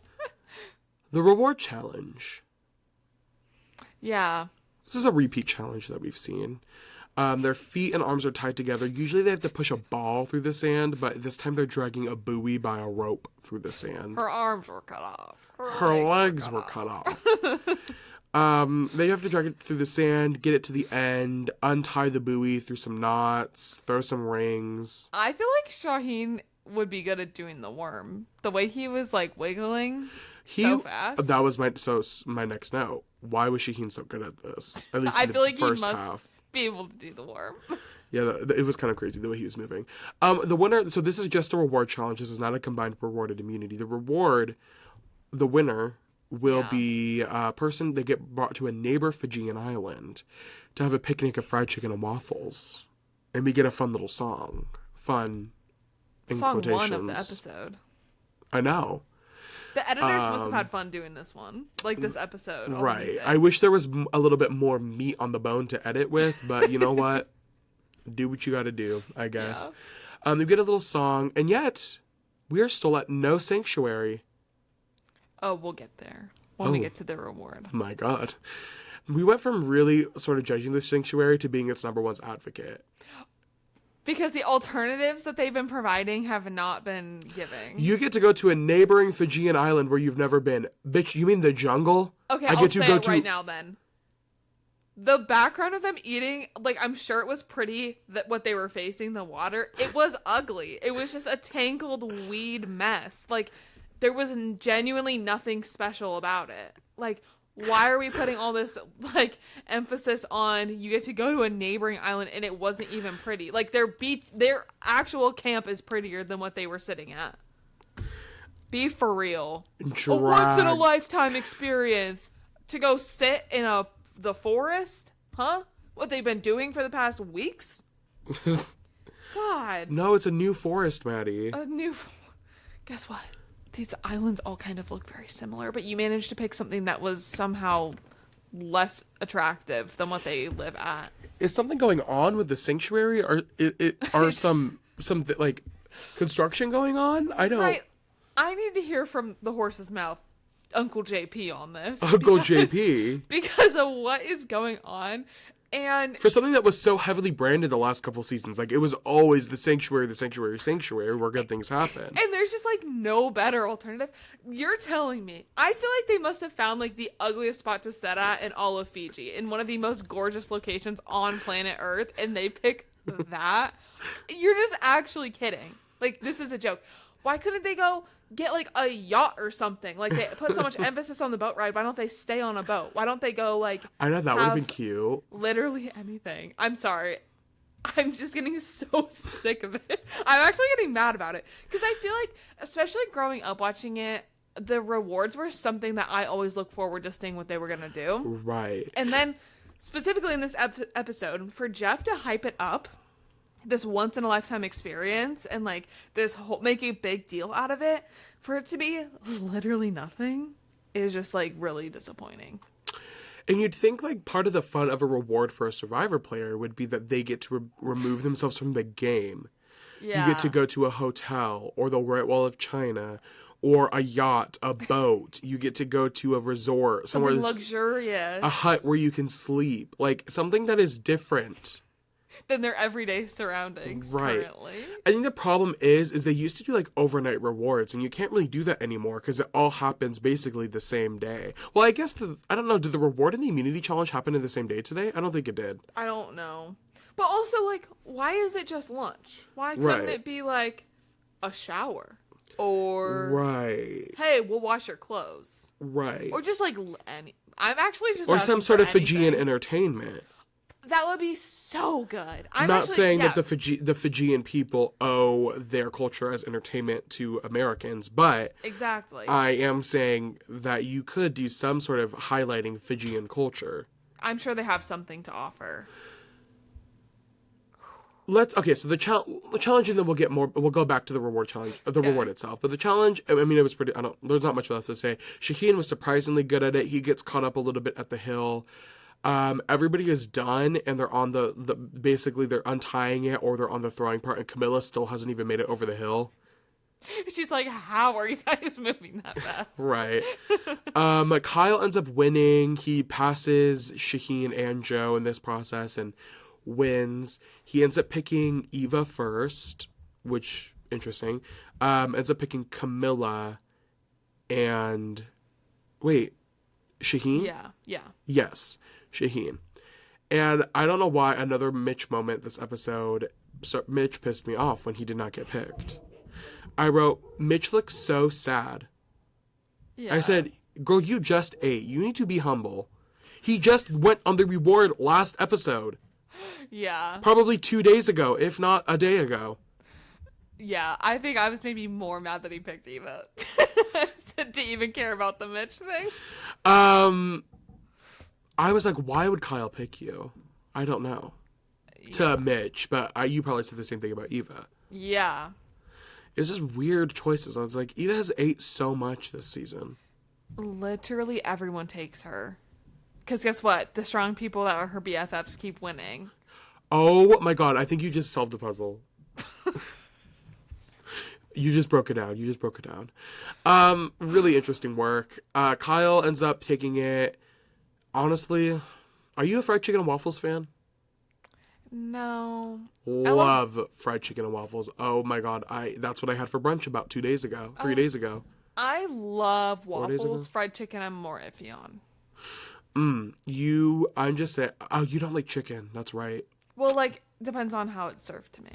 The reward challenge. Yeah. This is a repeat challenge that we've seen. Their feet and arms are tied together. Usually they have to push a ball through the sand, but this time they're dragging a buoy by a rope through the sand. Her arms were cut off. Her legs were cut off. They have to drag it through the sand, get it to the end, untie the buoy through some knots, throw some rings. I feel like Shaheen would be good at doing the worm. The way he was, like, wiggling so fast. That was my next note. Why was Shaheen so good at this? At least I in feel the like first he must half. be able to do the worm. Yeah, it was kind of crazy the way he was moving. The winner, so this is just a reward challenge. This is not a combined rewarded immunity. The winner will be a person that get brought to a neighbor Fijian island to have a picnic of fried chicken and waffles. and we get a fun little song. Fun in Song quotations. 1 of the episode. I know. The editors must have had fun doing this one. Like this episode. all the Right. music. I wish there was a little bit more meat on the bone to edit with, but you know what? Do what you gotta do, I guess. We get a little song, and yet we are still at no sanctuary. Oh, we'll get there when we get to the reward. My God. We went from really sort of judging the sanctuary to being its number one's advocate. Because the alternatives that they've been providing have not been giving. You get to go to a neighboring Fijian island where you've never been. Bitch, you mean the jungle? Okay, I I'll get say to go it to right now then. The background of them eating, like, I'm sure it was pretty that what they were facing, the water. It was ugly. It was just a tangled weed mess. Like, there was genuinely nothing special about it. Like, why are we putting all this, like, emphasis on you get to go to a neighboring island and it wasn't even pretty? Like, their actual camp is prettier than what they were sitting at. Be for real. A once-in-a-lifetime experience to go sit in the forest? Huh? What they've been doing for the past weeks? God. No, it's a new forest, Maddie. Guess what? These islands all kind of look very similar, but you managed to pick something that was somehow less attractive than what they live at. Is something going on with the sanctuary? Are some like construction going on? I don't. Right. I need to hear from the horse's mouth, Uncle JP, on this. Uncle JP. Because of what is going on. And For something that was so heavily branded the last couple seasons, like it was always the sanctuary, where good things happen. And there's just like no better alternative. You're telling me. I feel like they must have found like the ugliest spot to set at in all of Fiji, in one of the most gorgeous locations on planet Earth, and they pick that. You're just actually kidding. Like, this is a joke. Why couldn't they go get like a yacht or something? Like, they put so much emphasis on the boat ride. Why don't they stay on a boat? Why don't they go like I know that would have been cute. Literally anything. I'm sorry. I'm just getting so sick of it. I'm actually getting mad about it. Because I feel like, especially growing up watching it, the rewards were something that I always look forward to seeing what they were going to do. Right. And then, specifically in this episode, for Jeff to hype it up, this once-in-a-lifetime experience, and like this whole, make a big deal out of it, for it to be literally nothing is just like really disappointing. And you'd think like part of the fun of a reward for a Survivor player would be that they get to remove themselves from the game. Yeah. You get to go to a hotel or the Great Wall of China or a yacht, a boat. You get to go to a resort, somewhere Something luxurious. a hut where you can sleep. Like something that is different than their everyday surroundings currently. I think the problem is they used to do like overnight rewards, and you can't really do that anymore because it all happens basically the same day. Well, I guess I don't know, did the reward and the immunity challenge happen in the same day today? I don't think it did. I don't know. But also, like, why is it just lunch? Why couldn't it be like a shower? Or hey, we'll wash your clothes. Right. Or just like I'm actually just or some sort of anything. Fijian entertainment. That would be so good. I'm not actually, saying that the Fijian people owe their culture as entertainment to Americans, but exactly. I am saying that you could do some sort of highlighting Fijian culture. I'm sure they have something to offer. So the challenge, and then we'll go back to the reward challenge, reward itself. But the challenge, I mean, it was pretty, there's not much left to say. Shaheen was surprisingly good at it. He gets caught up a little bit at the hill. Everybody is done, and they're on the basically they're untying it, or they're on the throwing part, and Camilla still hasn't even made it over the hill. She's like, how are you guys moving that fast? Right. Kyle ends up winning. He passes Shaheen and Joe in this process and wins. He ends up picking Eva first, which, interesting. Ends up picking Camilla and... Wait, Shaheen? Yeah. Yes, Shaheen. And I don't know why another Mitch moment this episode... Mitch pissed me off when he did not get picked. I wrote, Mitch looks so sad. Yeah. I said, girl, you just ate. You need to be humble. He just went on the reward last episode. Yeah. Probably 2 days ago, if not a day ago. Yeah, I think I was maybe more mad that he picked Eva. To even care about the Mitch thing. I was like, why would Kyle pick you? I don't know. to Mitch, but you probably said the same thing about Eva. Yeah. It's just weird choices. I was like, Eva has ate so much this season. Literally everyone takes her. Because guess what? The strong people that are her BFFs keep winning. Oh my god, I think you just solved the puzzle. You just broke it down. Really interesting work. Kyle ends up taking it. Honestly, are you a fried chicken and waffles fan? No. Love fried chicken and waffles. Oh my god, that's what I had for brunch about 3 days ago. I love 4 days ago? waffles. Fried chicken I'm more iffy on. I'm just saying, oh, you don't like chicken. That's right. Well, like, depends on how it's served to me.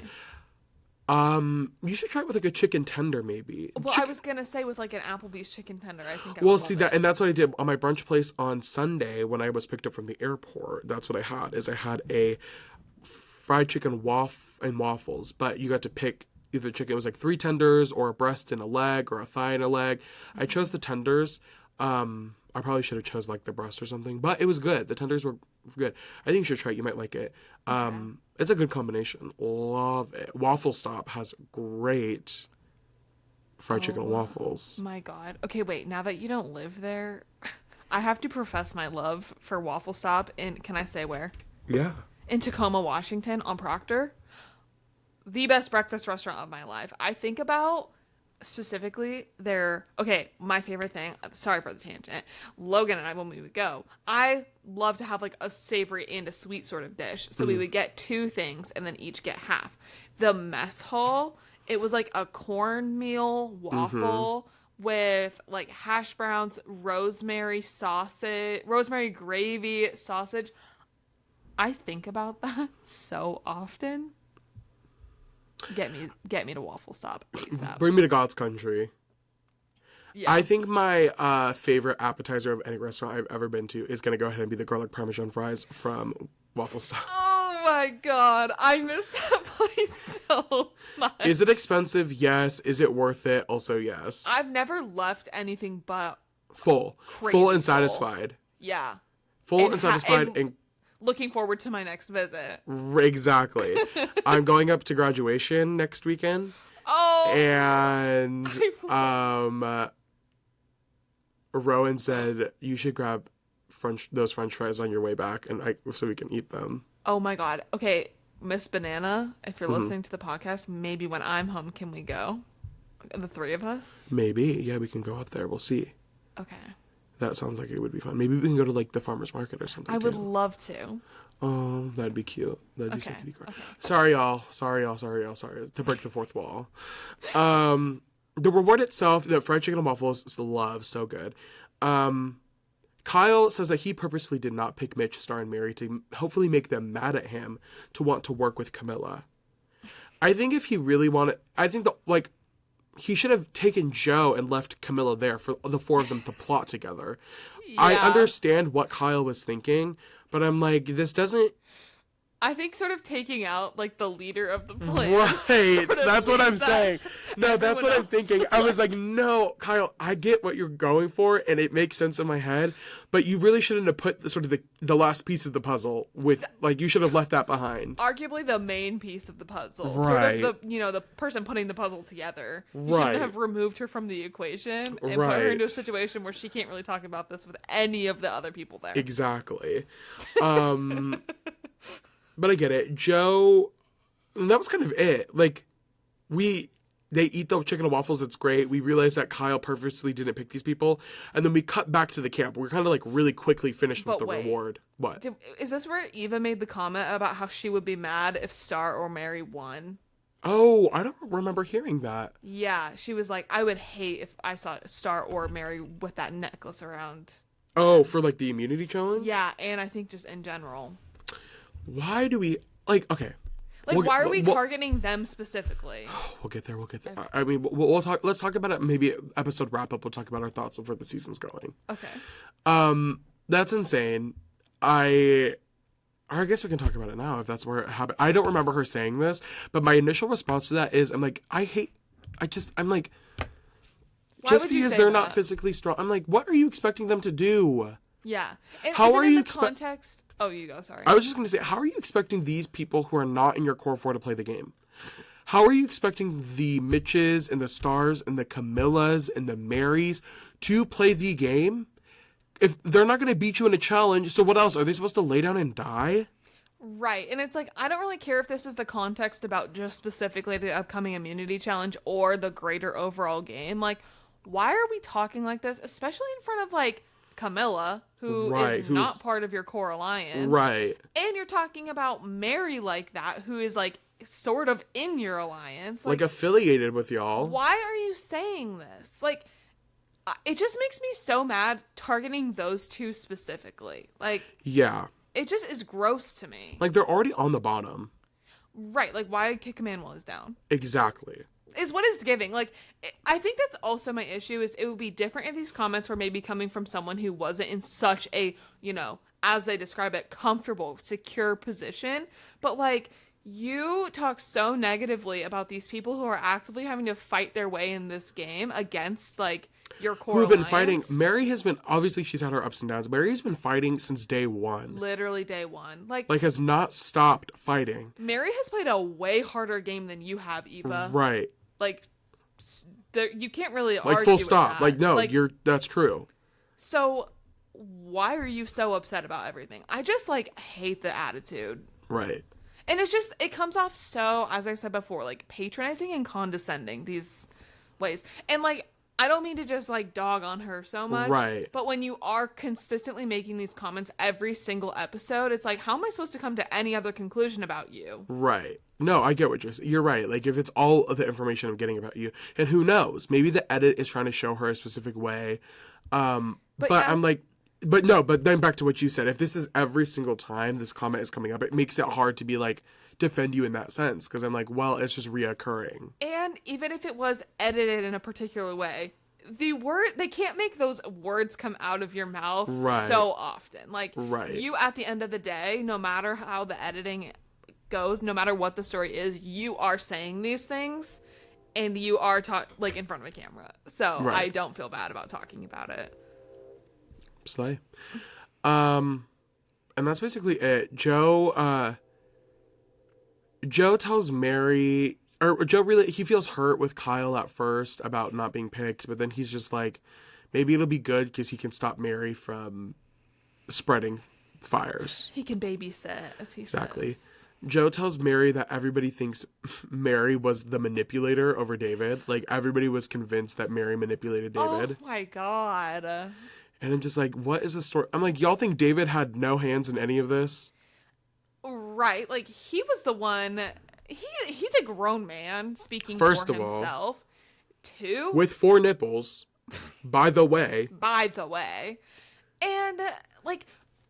You should try it with like a chicken tender, maybe. Well, I was gonna say with like an Applebee's chicken tender. I think. Well, see that, and that's what I did on my brunch place on Sunday when I was picked up from the airport. That's what I had. I had a fried chicken and waffles, but you got to pick either chicken. It was like 3 tenders or a breast and a leg or a thigh and a leg. I chose the tenders. I probably should have chose like the breast or something, but it was good. The tenders were good. I think you should try it. You might like it. It's a good combination. Love it. Waffle Stop has great fried chicken and waffles. My God. Okay, wait. Now that you don't live there, I have to profess my love for Waffle Stop in, can I say where? Yeah. In Tacoma, Washington on Proctor. The best breakfast restaurant of my life. I think about specifically my favorite thing, sorry for the tangent, Logan and I, when we would go, I love to have like a savory and a sweet sort of dish, so we would get 2 things and then each get half. The mess hall, it was like a cornmeal waffle with like hash browns, rosemary gravy, sausage. I think about that so often. Get me to Waffle Stop ASAP. Bring me to God's country. Yeah. I think my favorite appetizer of any restaurant I've ever been to is going to go ahead and be the garlic parmesan fries from Waffle Stop. Oh my God. I miss that place so much. Is it expensive? Yes. Is it worth it? Also, yes. I've never left anything but full and satisfied. Yeah. Full and satisfied and looking forward to my next visit. Exactly. I'm going up to graduation next weekend. Oh. And Rowan said you should grab those French fries on your way back, and so we can eat them. Oh my God. Okay, Miss Banana, if you're listening to the podcast, maybe when I'm home, can we go? The 3 of us? Maybe. Yeah, we can go up there. We'll see. Okay. That sounds like it would be fun. Maybe we can go to like the farmer's market or something. I would love to. Oh, that'd be cute. That'd be so cute. Okay. Sorry, y'all. Sorry to break the 4th wall. The reward itself, the fried chicken and waffles, is love. So good. Kyle says that he purposefully did not pick Mitch, Star, and Mary to hopefully make them mad at him to want to work with Camilla. I think if he really wanted, he should have taken Joe and left Camilla there for the 4 of them to plot together. Yeah. I understand what Kyle was thinking, but I'm like, this doesn't... I think sort of taking out, like, the leader of the plan. Right. That's what I'm saying. No, that's what I'm thinking. I was like, no, Kyle, I get what you're going for, and it makes sense in my head, but you really shouldn't have put the last piece of the puzzle with, like, you should have left that behind. Arguably the main piece of the puzzle. Right. Sort of the person putting the puzzle together. You shouldn't have removed her from the equation and put her into a situation where she can't really talk about this with any of the other people there. Exactly. But I get it. Joe, that was kind of it. Like, they eat the chicken and waffles. It's great. We realize that Kyle purposely didn't pick these people. And then we cut back to the camp. We're kind of like really quickly finished with the reward. What? Is this where Eva made the comment about how she would be mad if Star or Mary won? Oh, I don't remember hearing that. Yeah, she was like, I would hate if I saw Star or Mary with that necklace around. Oh, for like the immunity challenge? Yeah, and I think just in general. Why do we okay? Like, why are we targeting them specifically? We'll get there. Okay. I mean, we'll talk. Let's talk about it. Maybe episode wrap up. We'll talk about our thoughts of where the season's going. Okay. That's insane. I guess we can talk about it now if that's where it happened. I don't remember her saying this, but my initial response to that is, I'm like, I'm like, just because they're not physically strong. I'm like, what are you expecting them to do? Yeah. And how are you context? Oh, you go, sorry. I was just going to say, how are you expecting these people who are not in your core four to play the game? How are you expecting the Mitches and the Stars and the Camillas and the Marys to play the game if they're not going to beat you in a challenge? So what else? Are they supposed to lay down and die? Right. And it's like, I don't really care if this is the context about just specifically the upcoming immunity challenge or the greater overall game. Like, why are we talking like this, especially in front of, like, Camilla, who is not part of your core alliance. Right. And you're talking about Mary like that, who is, like, sort of in your alliance. Like affiliated with y'all. Why are you saying this? Like, it just makes me so mad targeting those two specifically. Like, yeah. It just is gross to me. Like, they're already on the bottom. Right. Like, why kick a man while he's down? Exactly. Is what it's giving. Like, I think that's also my issue, is it would be different if these comments were maybe coming from someone who wasn't in such a, you know, as they describe it, comfortable, secure position. But, like, you talk so negatively about these people who are actively having to fight their way in this game against, like, your core Who've been alliance. fighting. Mary has been, obviously she's had her ups and downs. Mary has been fighting since day one. Literally day one. Like has not stopped fighting. Mary has played a way harder game than you have, Eva. Right. Like, you can't really argue like full with stop. that. Like, no, that's true. So why are you so upset about everything? I just, like, hate the attitude. Right. And it's just, it comes off so, as I said before, like, patronizing and condescending these ways. And, like, I don't mean to just, like, dog on her so much. Right. But when you are consistently making these comments every single episode, it's like, how am I supposed to come to any other conclusion about you? Right. No, I get what you're saying. You're right. Like, if it's all of the information I'm getting about you, and who knows, maybe the edit is trying to show her a specific way. But yeah. I'm like, but then back to what you said. If this is every single time this comment is coming up, it makes it hard to be like, defend you in that sense, because I'm like, well, it's just reoccurring. And even if it was edited in a particular way, they can't make those words come out of your mouth so often. Like, you, at the end of the day, no matter how the editing goes, no matter what the story is, you are saying these things, and you are like, in front of a camera. So I don't feel bad about talking about it. Slay. And that's basically it. Joe tells Mary, or Joe really, he feels hurt with Kyle at first about not being picked, but then he's just like, maybe it'll be good because he can stop Mary from spreading fires. He can babysit, as he says. Joe tells Mary that everybody thinks Mary was the manipulator over David. Like, everybody was convinced that Mary manipulated David. Oh my God. And I'm just like, what is the story? I'm like, y'all think David had no hands in any of this? Right, like, he was the one. He's a grown man speaking First for of all, himself. Two, with 4 nipples, by the way. And, like,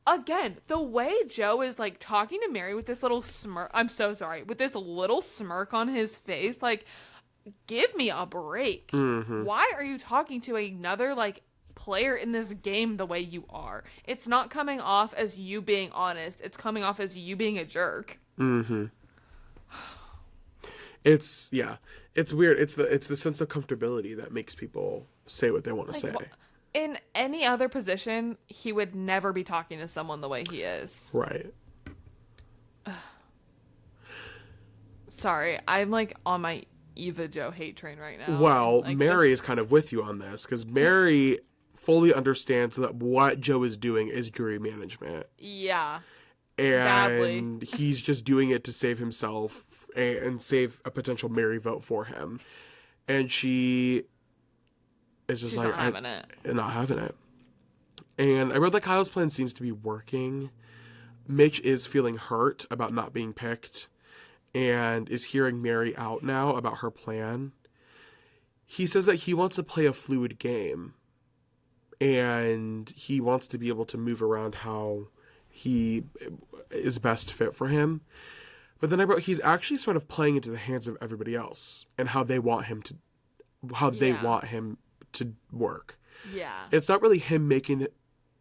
again, the way Joe is, like, talking to Mary with this little smirk. I'm so sorry, with this little smirk on his face. Like, give me a break. Mm-hmm. Why are you talking to another, like, player in this game the way you are? It's not coming off as you being honest. It's coming off as you being a jerk. Mm-hmm. It's weird. It's the sense of comfortability that makes people say what they want to say. In any other position, he would never be talking to someone the way he is. Right. Sorry, I'm, like, on my Eva Joe hate train right now. Well, like, Mary is kind of with you on this, because Mary fully understands that what Joe is doing is jury management. Yeah. And badly. He's just doing it to save himself and save a potential Mary vote for him. And she is just not having it. Not having it. And I read that Kyle's plan seems to be working. Mitch is feeling hurt about not being picked and is hearing Mary out now about her plan. He says that he wants to play a fluid game and he wants to be able to move around how he is best fit for him. But then I wrote, he's actually sort of playing into the hands of everybody else and how they want him to work. Yeah. It's not really him making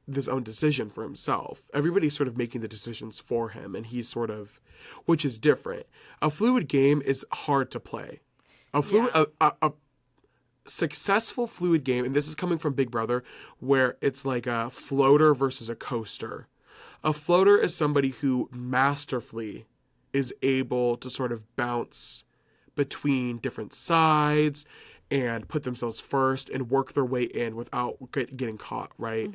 this own decision for himself. Everybody's sort of making the decisions for him, and he's sort of, which is different. A fluid game is hard to play. A successful fluid game, and this is coming from Big Brother, where it's like a floater versus a coaster. A floater is somebody who masterfully is able to sort of bounce between different sides and put themselves first and work their way in without getting caught, right?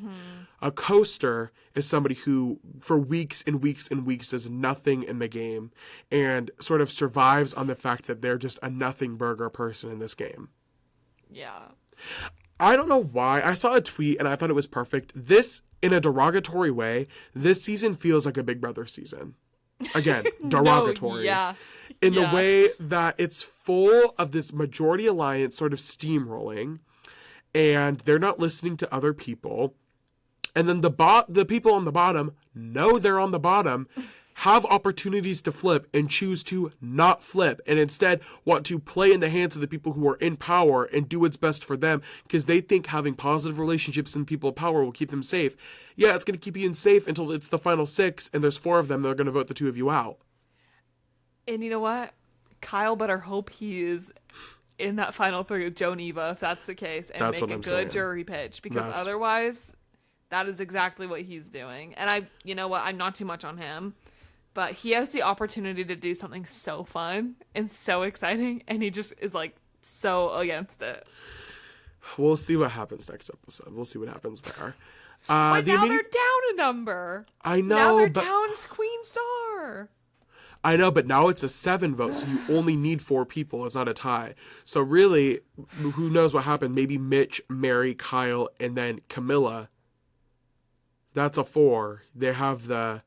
A coaster is somebody who, for weeks and weeks and weeks, does nothing in the game and sort of survives on the fact that they're just a nothing burger person in this game. Yeah. I don't know why. I saw a tweet and I thought it was perfect. This, in a derogatory way, this season feels like a Big Brother season. Again, derogatory. Yeah. In the way that it's full of this majority alliance sort of steamrolling, and they're not listening to other people. And then the people on the bottom know they're on the bottom, have opportunities to flip and choose to not flip, and instead want to play in the hands of the people who are in power and do what's best for them because they think having positive relationships and people of power will keep them safe. Yeah, it's going to keep you safe until it's the final 6 and there's 4 of them that are going to vote the 2 of you out. And you know what? Kyle better hope he is in that final 3 with Joe and Eva, if that's the case, and That's make what a I'm good saying. jury pitch, because That's- otherwise, that is exactly what he's doing. And you know what? I'm not too much on him, but he has the opportunity to do something so fun and so exciting, and he just is like so against it. We'll see what happens next episode. We'll see what happens there. But now they're down a number. I know, Now they're but down Queen Star. I know, but now it's a 7 vote, so you only need 4 people. It's not a tie. So really, who knows what happened? Maybe Mitch, Mary, Kyle, and then Camilla. That's a 4. They have the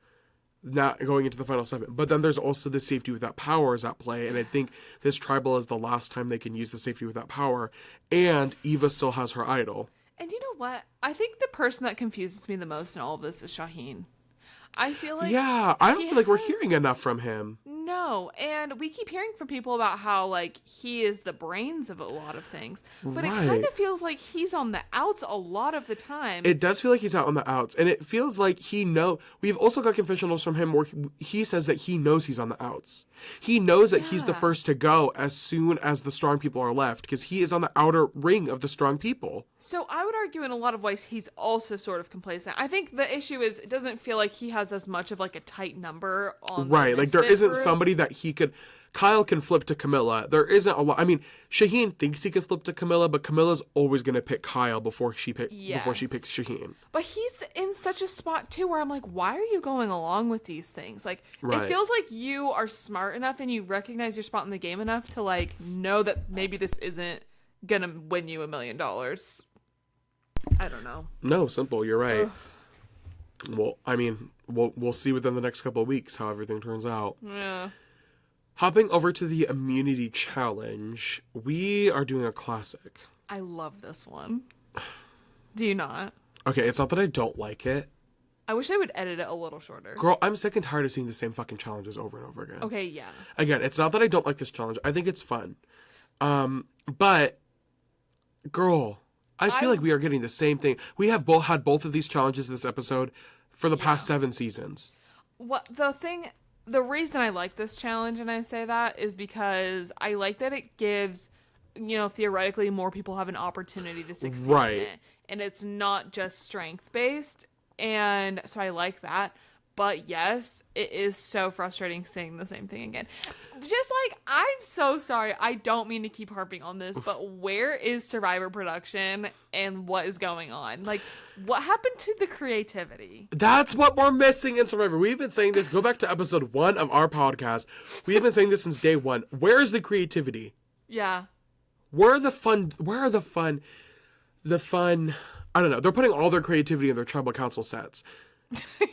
not going into the final 7. But then there's also the safety without power is at play, and I think this tribal is the last time they can use the safety without power. And Eva still has her idol. And you know what? I think the person that confuses me the most in all of this is Shaheen. I feel like Yeah, I don't he feel like we're has- hearing enough from him. No, and we keep hearing from people about how like he is the brains of a lot of things, but it kind Right. of feels like he's on the outs a lot of the time. It does feel like he's out on the outs, and it feels like we've also got confessionals from him where he says that he knows he's on the outs. He knows that he's the Yeah. first to go as soon as the strong people are left, because he is on the outer ring of the strong people. So I would argue in a lot of ways he's also sort of complacent. I think the issue is it doesn't feel like he has as much of like a tight number on the Right, like there misfit isn't group. somebody that he could... Kyle can flip to Camilla. There isn't a lot... I mean, Shaheen thinks he could flip to Camilla, but Camilla's always going to pick Kyle before she picks Yes. Shaheen. But he's in such a spot too where I'm like, why are you going along with these things? Like, Right. it feels like you are smart enough and you recognize your spot in the game enough to like know that maybe this isn't gonna win you $1 million. I don't know. No, simple. You're right. Well, I mean, we'll see within the next couple of weeks how everything turns out. Yeah. Hopping over to the immunity challenge, we are doing a classic. I love this one. Do you not? Okay, it's not that I don't like it. I wish I would edit it a little shorter. Girl, I'm sick and tired of seeing the same fucking challenges over and over again. Okay, yeah. Again, it's not that I don't like this challenge. I think it's fun. But, girl, I feel like we are getting the same thing. We have had both of these challenges this episode for the past 7 seasons. The reason I like this challenge, and I say that, is because I like that it gives, theoretically more people have an opportunity to succeed Right. in it. And it's not just strength-based. And so I like that. But yes, it is so frustrating seeing the same thing again. Just like, I'm so sorry. I don't mean to keep harping on this, but where is Survivor production and what is going on? Like, what happened to the creativity? That's what we're missing in Survivor. We've been saying this. Go back to episode 1 of our podcast. We have been saying this since day 1. Where is the creativity? Yeah. Where are the fun? I don't know. They're putting all their creativity in their tribal council sets.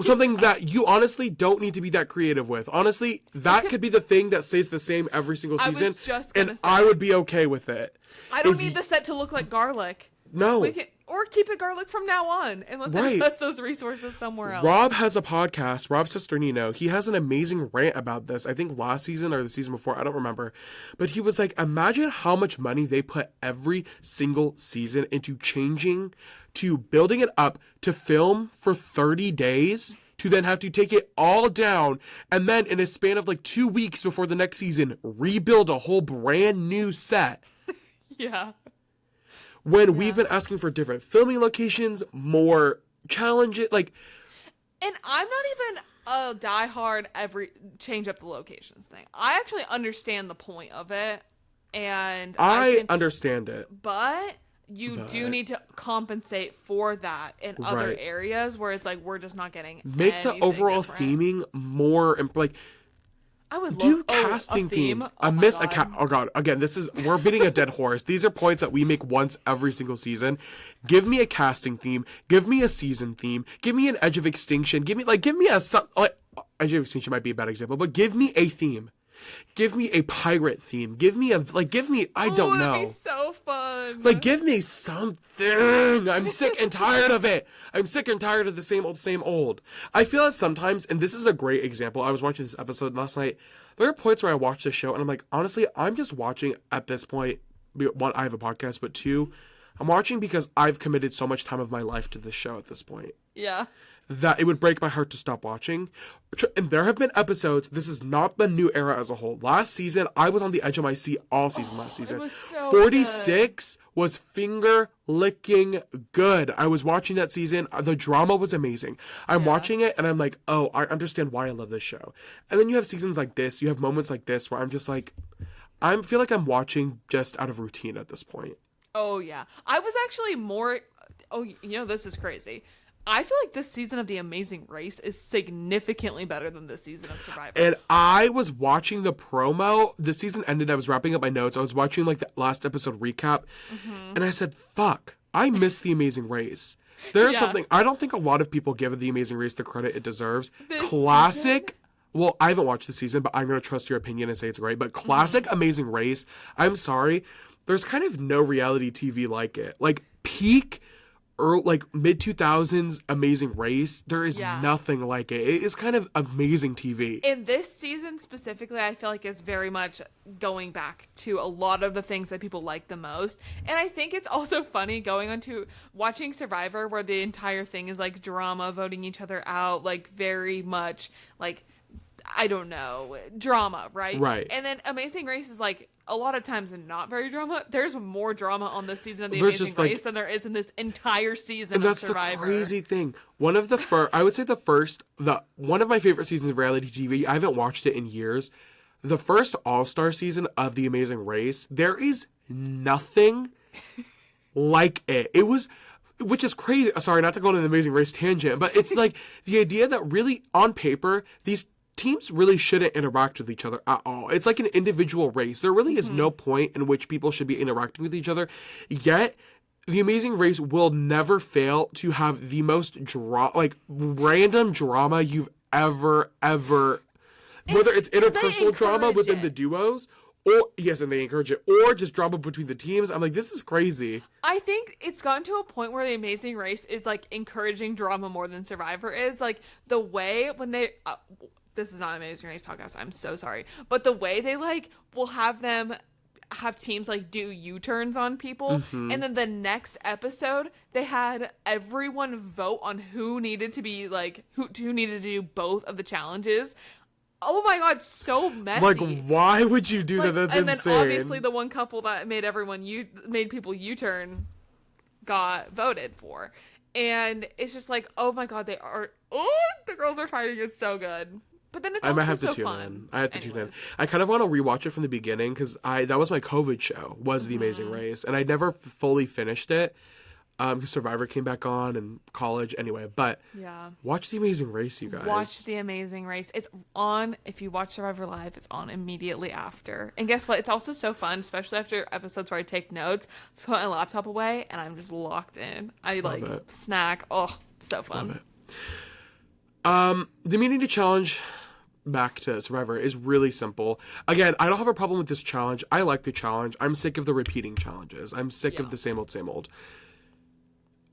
Something that you honestly don't need to be that creative with. Honestly, that could be the thing that stays the same every single I was season, just gonna and say. I would be okay with it. I don't If need the set to look like garlic. No. Or keep it garlic from now on, and let's Right. invest those resources somewhere else. Rob has a podcast, Rob Sesternino. He has an amazing rant about this. I think last season or the season before, I don't remember. But he was like, imagine how much money they put every single season into building it up to film for 30 days, to then have to take it all down, and then in a span of like 2 weeks before the next season, rebuild a whole brand new set. Yeah. When we've been asking for different filming locations, more challenges, like, And I'm not even a diehard every change up the locations thing. I actually understand the point of it, and I understand it. but you do need to compensate for that in other Right. areas where it's like we're just not getting Make the anything overall different. theming more like I would do love casting a theme. themes. Oh my God. Oh god, again, we're beating a dead horse. These are points that we make once every single season. Give me a casting theme. Give me a season theme. Give me an Edge of Extinction. Give me Edge of Extinction might be a bad example, but give me a theme. Give me a pirate theme. Give me I don't know. That'd be so fun. Like, give me something. I'm sick and tired of it. I'm sick and tired of the same old. I feel that sometimes, and this is a great example. I was watching this episode last night. There are points where I watch the show and I'm like, honestly, I'm just watching at this point. One, I have a podcast, but two, I'm watching because I've committed so much time of my life to this show at this point. Yeah. That it would break my heart to stop watching. And there have been episodes, this is not the new era as a whole. Last season, I was on the edge of my seat all season last season. It was so 46 was finger-licking good. I was watching that season. The drama was amazing. I'm watching it, and I'm like, oh, I understand why I love this show. And then you have seasons like this. You have moments like this where I'm just like, I feel like I'm watching just out of routine at this point. Oh, yeah. I was actually more... Oh, this is crazy. I feel like this season of The Amazing Race is significantly better than this season of Survivor. And I was watching the promo. The season ended. I was wrapping up my notes. I was watching like the last episode recap. And I said, fuck, I miss The Amazing Race. There's something, I don't think a lot of people give The Amazing Race the credit it deserves. Classic. Well, I haven't watched the season, but I'm going to trust your opinion and say it's great. But classic Amazing Race, I'm sorry, there's kind of no reality TV like it. Like peak mid 2000s Amazing Race, there is nothing like it. It is kind of amazing TV. In this season specifically, I feel like it's very much going back to a lot of the things that people like the most. And I think it's also funny going on to watching Survivor where the entire thing is like drama, voting each other out, like very much like, I don't know, drama, right? Right. And then Amazing Race is like a lot of times not very drama. There's more drama on this season of The Amazing Race than there is in this entire season of Survivor. And that's the crazy thing. One of the first, I would say one of my favorite seasons of reality TV, I haven't watched it in years. The first All-Star season of The Amazing Race, there is nothing like it. It was, which is crazy. Sorry, not to go on an Amazing Race tangent, but it's like the idea that really on paper, these teams really shouldn't interact with each other at all. It's like an individual race. There really is no point in which people should be interacting with each other. Yet, The Amazing Race will never fail to have the most random drama you've ever, whether it's interpersonal drama within the duos, or and they encourage it, or just drama between the teams. I'm like, this is crazy. I think it's gotten to a point where The Amazing Race is like encouraging drama more than Survivor is. Like the way when they this is not an Amazing Race podcast, I'm so sorry, but the way they like will have teams like do U-turns on people, and then the next episode they had everyone vote on who needed to be like who needed to do both of the challenges. Oh my god, so messy. Like, why would you do that? That's and insane. Then obviously the one couple that made people U-turn got voted for. And it's just like, oh my god, the girls are fighting. It's so good. But then it's also I might have to so tune fun. in. I have to tune in. I kind of want to rewatch it from the beginning because that was my COVID show, was The Amazing Race. And I never fully finished it because Survivor came back on and college anyway. But watch The Amazing Race, you guys. Watch The Amazing Race. It's on, if you watch Survivor Live, it's on immediately after. And guess what? It's also so fun, especially after episodes where I take notes, put my laptop away, and I'm just locked in. I snack. Oh, so fun. Love it. The immunity challenge back to Survivor is really simple. Again, I don't have a problem with this challenge. I like the challenge. I'm sick of the repeating challenges. I'm sick of the same old.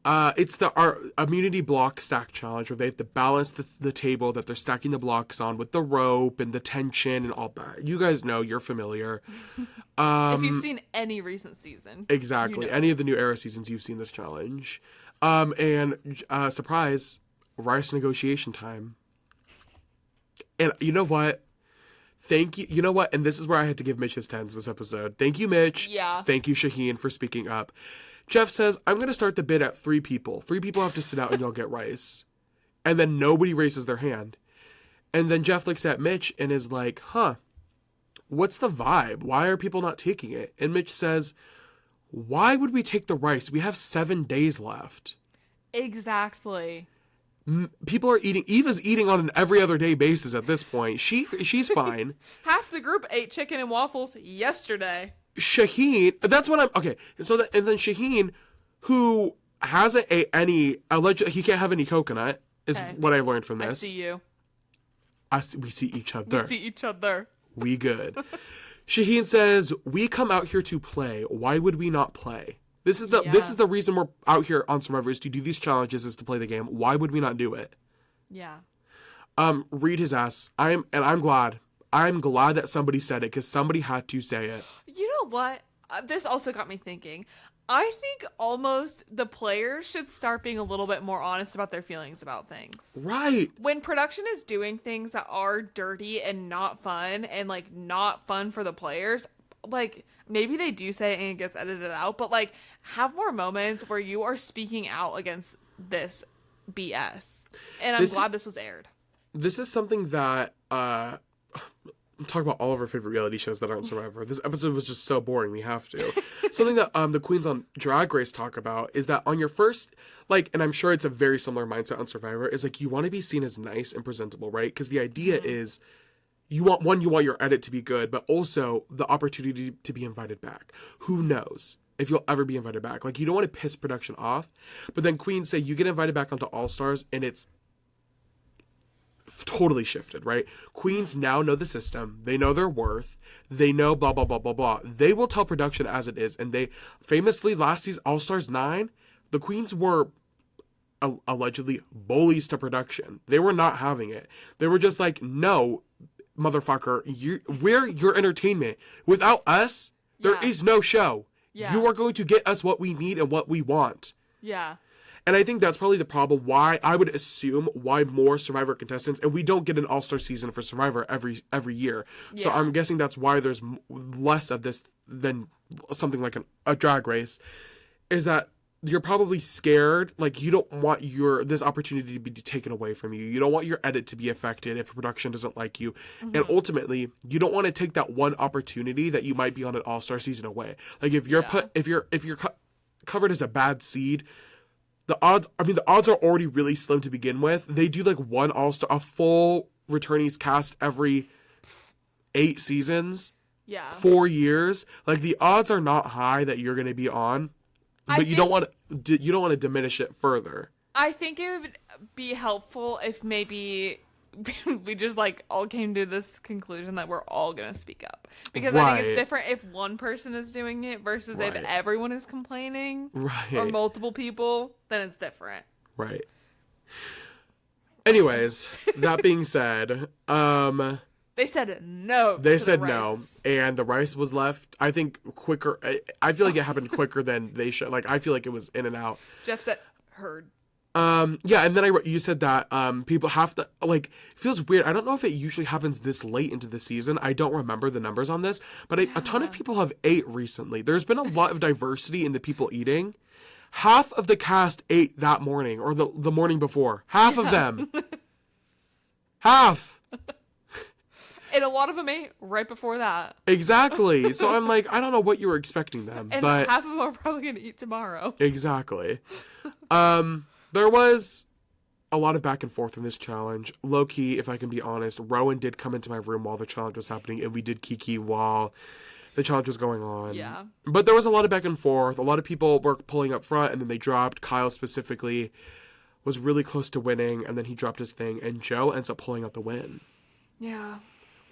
It's our immunity block stack challenge where they have to balance the table that they're stacking the blocks on with the rope and the tension and all that. You guys know, you're familiar. If you've seen any recent season. Exactly. Any of the new era seasons, you've seen this challenge. Surprise, rice negotiation time. And you know what? Thank you. You know what? And this is where I had to give Mitch his 10s this episode. Thank you, Mitch. Yeah. Thank you, Shaheen, for speaking up. Jeff says, I'm going to start the bid at 3 people. 3 people have to sit out and you'll get rice. And then nobody raises their hand. And then Jeff looks at Mitch and is like, what's the vibe? Why are people not taking it? And Mitch says, why would we take the rice? We have 7 days left. Exactly. People are eating. Eva's eating on an every other day basis at this point. She's fine. Half the group ate chicken and waffles yesterday. Shaheen, that's what I'm, okay. So and then Shaheen, who hasn't ate any, allegedly, he can't have any coconut, is what I learned from this. I see you. We see each other. We see each other. We good. Shaheen says, we come out here to play. Why would we not play? This is the reason we're out here on Survivor, is to do these challenges, is to play the game. Why would we not do it? Yeah. Read his ass. I'm glad. I'm glad that somebody said it, because somebody had to say it. You know what? This also got me thinking. I think almost the players should start being a little bit more honest about their feelings about things. Right. When production is doing things that are dirty and not fun, and like not fun for the players, like maybe they do say it and it gets edited out, but like have more moments where you are speaking out against this BS. And I'm glad this was aired. This is something that talk about all of our favorite reality shows that aren't Survivor. This episode was just so boring. We have to. Something that the queens on Drag Race talk about is that on your first, like, and I'm sure it's a very similar mindset on Survivor, is like you want to be seen as nice and presentable, right? Because the idea is you want your edit to be good, but also the opportunity to be invited back. Who knows if you'll ever be invited back? Like, you don't want to piss production off, but then queens say you get invited back onto All Stars and it's totally shifted, right? Queens now know the system. They know their worth. They know blah, blah, blah, blah, blah. They will tell production as it is. And they famously, last season, All Stars 9, the queens were allegedly bullies to production. They were not having it. They were just like, no, motherfucker, we're your entertainment. Without us, there is no show. Yeah. You are going to get us what we need and what we want. Yeah. And I think that's probably the problem, why I would assume why more Survivor contestants, and we don't get an all-star season for Survivor every year. Yeah. So I'm guessing that's why there's less of this than something like a Drag Race, is that you're probably scared, like you don't want this opportunity to be taken away from you. You don't want your edit to be affected if production doesn't like you. Mm-hmm. And ultimately, you don't want to take that one opportunity that you might be on an all-star season away. Like if you're covered as a bad seed, the odds are already really slim to begin with. They do like one all-star, a full returnees cast every 8 seasons. Yeah. 4 years. Like the odds are not high that you're going to be on, but you don't want to diminish it further. I think it would be helpful if maybe we just like all came to this conclusion that we're all going to speak up, because I think it's different if one person is doing it versus if everyone is complaining, or multiple people, then it's different. Right. Anyways, that being said, they said no. They said no, and the rice was left, I think, quicker. I feel like it happened quicker than they should. Like, I feel like it was in and out. Jeff said, heard. Yeah, and then you said that people have to, like, it feels weird. I don't know if it usually happens this late into the season. I don't remember the numbers on this, but a ton of people have ate recently. There's been a lot of diversity in the people eating. Half of the cast ate that morning, or the morning before. Half of them. Half. And a lot of them ate right before that. Exactly. So I'm like, I don't know what you were expecting them. And but half of them are probably going to eat tomorrow. Exactly. There was a lot of back and forth in this challenge. Low-key, if I can be honest, Rowan did come into my room while the challenge was happening, and we did kiki while the challenge was going on. Yeah. But there was a lot of back and forth. A lot of people were pulling up front, and then they dropped. Kyle specifically was really close to winning, and then he dropped his thing, and Joe ends up pulling out the win. Yeah.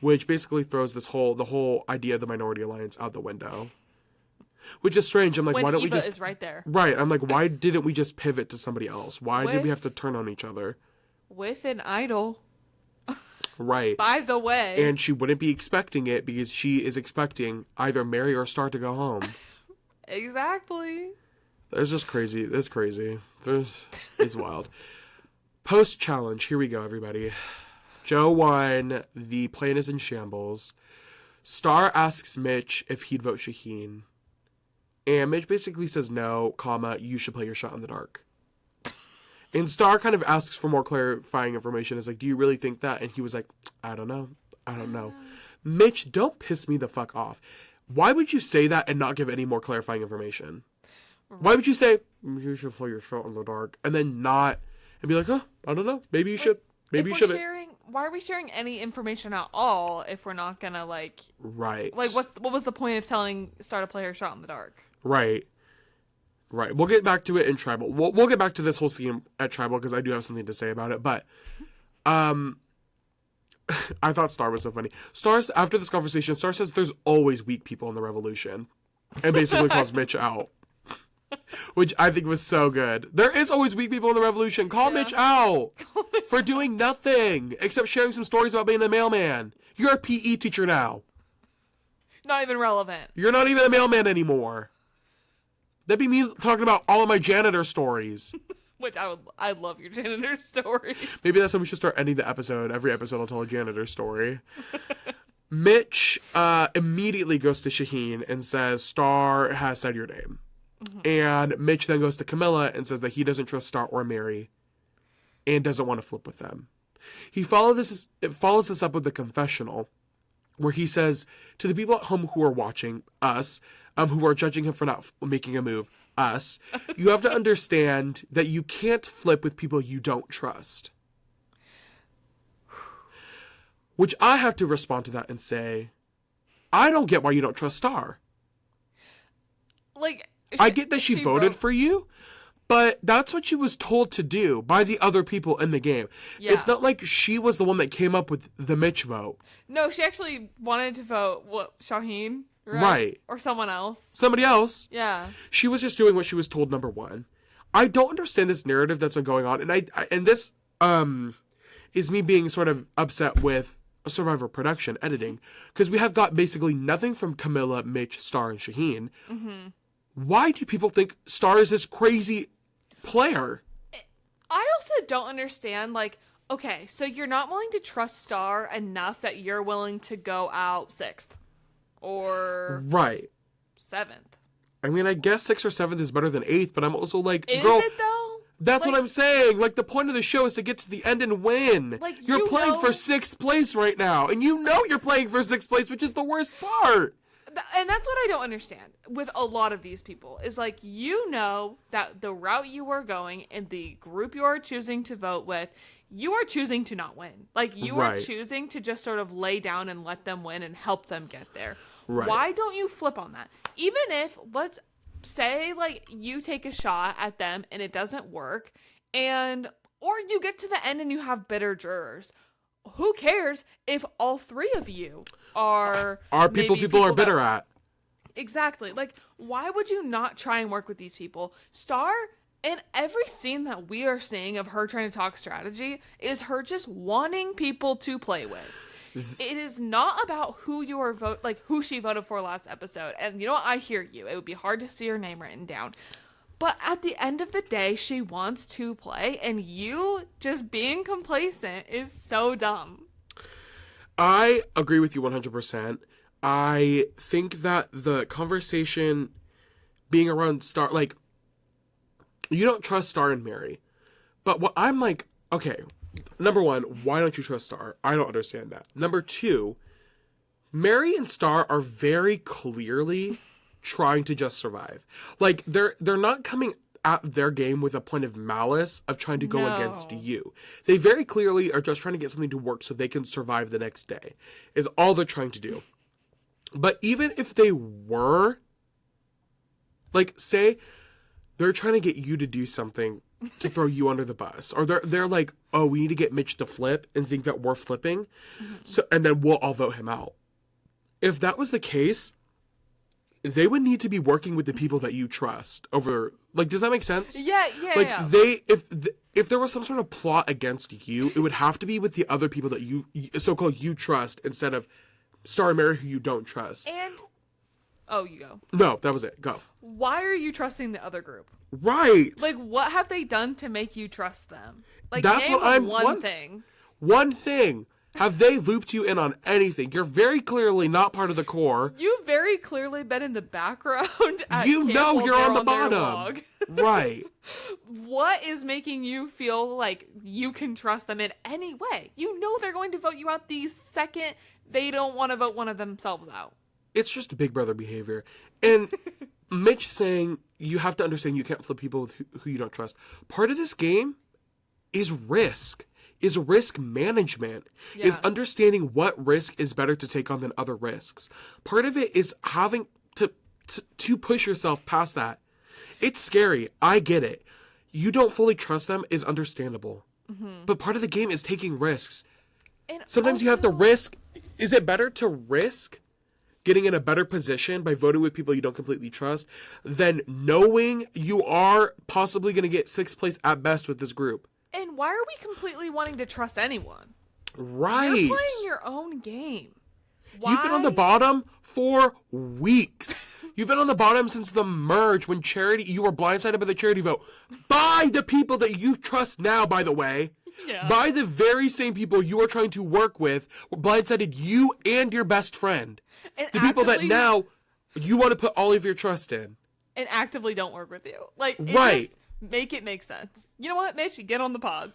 Which basically throws the whole idea of the Minority Alliance out the window. Which is strange. I'm like, why don't we just... is right there. Right. I'm like, why didn't we just pivot to somebody else? Why did we have to turn on each other? With an idol. Right. By the way. And she wouldn't be expecting it because she is expecting either Mary or Star to go home. Exactly. It's just crazy. It's crazy. It's wild. Post-challenge. Here we go, everybody. Joe won. The plane is in shambles. Star asks Mitch if he'd vote Shaheen. And Mitch basically says no, you should play your shot in the dark. And Star kind of asks for more clarifying information. It's like, do you really think that? And he was like, I don't know. I don't know. Mitch, don't piss me the fuck off. Why would you say that and not give any more clarifying information? Why would you say, you should play your shot in the dark, and then not, and be like, oh, I don't know. Maybe you should. Maybe you shouldn't. Why are we sharing any information at all if we're not gonna, like... Right. Like, what was the point of telling Star to play her shot in the dark? Right. Right. We'll get back to it in Tribal. We'll get back to this whole scene at Tribal because I do have something to say about it. But I thought Star was so funny. After this conversation, Star says there's always weak people in the Revolution. And basically calls Mitch out. Which I think was so good. There is always weak people in the Revolution. Call Mitch out for doing nothing except sharing some stories about being a mailman. You're a PE teacher now. Not even relevant. You're not even a mailman anymore. That'd be me talking about all of my janitor stories. Which I love your janitor story. Maybe that's how we should start ending the episode. Every episode I'll tell a janitor story. Mitch immediately goes to Shaheen and says, Star has said your name. Mm-hmm. And Mitch then goes to Camilla and says that he doesn't trust Star or Mary and doesn't want to flip with them. He follows this up with a confessional where he says to the people at home who are watching us, who are judging him for not making a move, us, you have to understand that you can't flip with people you don't trust. Which I have to respond to that and say, I don't get why you don't trust Star. Like, I get that she voted for you, but that's what she was told to do by the other people in the game. Yeah. It's not like she was the one that came up with the Mitch vote. No, she actually wanted to vote, Shaheen? Right. Or someone else. Somebody else. Yeah. She was just doing what she was told, number one. I don't understand this narrative that's been going on, and this is me being sort of upset with Survivor production, editing, because we have got basically nothing from Camilla, Mitch, Star, and Shaheen. Mm-hmm. Why do people think Star is this crazy player? I also don't understand, like, okay, so you're not willing to trust Star enough that you're willing to go out 6th. Or... Right. 7th. I mean, I guess 6th or 7th is better than 8th, but I'm also like, is girl... Is it, though? That's what I'm saying. Like, the point of the show is to get to the end and win. Like, you're playing for 6th place right now, and you know you're playing for 6th place, which is the worst part. And that's what I don't understand with a lot of these people is like, you know that the route you are going and the group you are choosing to vote with, you are choosing to not win. Like, you are choosing to just sort of lay down and let them win and help them get there. Right. Why don't you flip on that? Even if, let's say, like, you take a shot at them and it doesn't work, or you get to the end and you have bitter jurors. Who cares if all 3 of you are people are bitter at? Exactly. Like, why would you not try and work with these people? Star, in every scene that we are seeing of her trying to talk strategy, is her just wanting people to play with. It is not about who you are who she voted for last episode. And you know what? I hear you. It would be hard to see her name written down. But at the end of the day, she wants to play, and you just being complacent is so dumb. I agree with you 100%. I think that the conversation being around Star, like, you don't trust Star and Mary. But what I'm like, okay, number one, why don't you trust Star? I don't understand that. Number two, Mary and Star are very clearly trying to just survive. Like, they're not coming at their game with a point of malice of trying to go against you. They very clearly are just trying to get something to work so they can survive the next day, is all they're trying to do. But even if they were, like, say they're trying to get you to do something to throw you under the bus, or they're like, oh, we need to get Mitch to flip and think that we're flipping, so and then we'll all vote him out. If that was the case, they would need to be working with the people that you trust over, like, does that make sense? Yeah. Like, if there was some sort of plot against you, it would have to be with the other people that you so-called you trust instead of Star and Mary who you don't trust. And, oh, you go. No, that was it. Go. Why are you trusting the other group? Right. Like, what have they done to make you trust them? Like, that's name what I'm one thing. One thing. Have they looped you in on anything? You're very clearly not part of the core. You've very clearly been in the background at you know you're on the bottom. Vlog. Right. What is making you feel like you can trust them in any way? You know they're going to vote you out the second they don't want to vote one of themselves out. It's just big brother behavior. And Mitch saying you have to understand you can't flip people with who you don't trust. Part of this game is risk management, is understanding what risk is better to take on than other risks. Part of it is having to push yourself past that. It's scary. I get it. You don't fully trust them is understandable. Mm-hmm. But part of the game is taking risks. And sometimes you have to risk. Is it better to risk getting in a better position by voting with people you don't completely trust than knowing you are possibly going to get 6th place at best with this group? And why are we completely wanting to trust anyone? Right. You're playing your own game. Why? You've been on the bottom for weeks. You've been on the bottom since the merge when you were blindsided by the charity vote. By the people that you trust now, by the way. Yeah. By the very same people you are trying to work with, blindsided you and your best friend. And the people that now you want to put all of your trust in. And actively don't work with you. Like, right. Just make it make sense. You know what, Mitch? Get on the pod.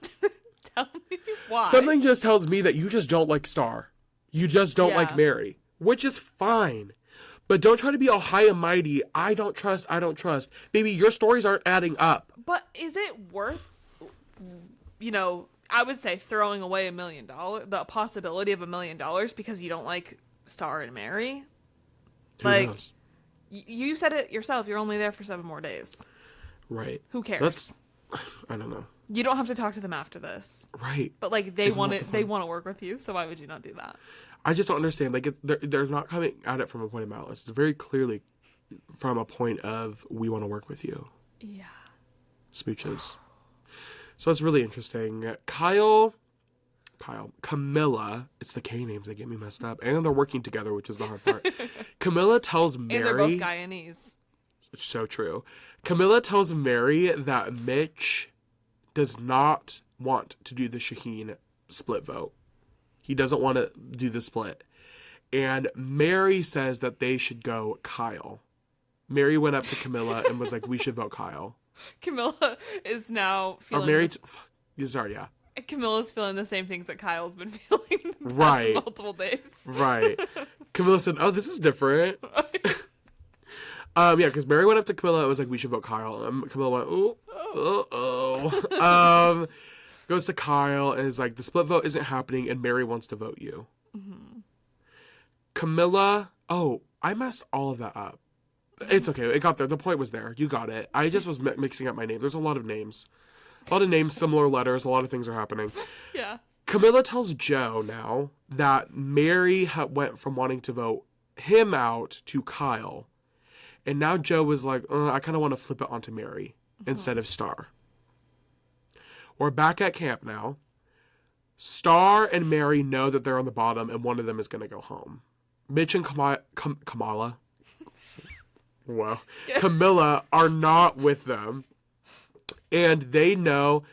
Tell me why. Something just tells me that you just don't like Star. You just don't like Mary, which is fine. But don't try to be all high and mighty. I don't trust. Baby, your stories aren't adding up. But is it worth, I would say throwing away $1 million, the possibility of $1 million because you don't like Star and Mary? Who knows? You said it yourself. You're only there for 7 more days. Right. Who cares? I don't know. You don't have to talk to them after this. Right. But they want to work with you, so why would you not do that? I just don't understand. Like, they're not coming at it from a point of malice. It's very clearly from a point of, we want to work with you. Yeah. Smooches. So it's really interesting. Camilla, it's the K names that get me messed up. And they're working together, which is the hard part. Camilla tells Mary. And they're both Guyanese. So true. Camilla tells Mary that Mitch does not want to do the Shaheen split vote. He doesn't want to do the split. And Mary says that they should go Kyle. Mary went up to Camilla and was like, we should vote Kyle. Camilla is now feeling... Camilla's feeling the same things that Kyle's been feeling the past multiple days. Right. Camilla said, oh, this is different. Because Mary went up to Camilla and was like, we should vote Kyle. And Camilla went, goes to Kyle and is like, the split vote isn't happening and Mary wants to vote you. Mm-hmm. Camilla, I messed all of that up. It's okay. It got there. The point was there. You got it. I just was mixing up my name. There's a lot of names. Similar letters. A lot of things are happening. Yeah. Camilla tells Joe now that Mary went from wanting to vote him out to Kyle. And now Joe was like, I kind of want to flip it onto Mary instead of Star. We're back at camp now. Star and Mary know that they're on the bottom and one of them is going to go home. Mitch and Kamala. Wow. Camilla are not with them. And they know,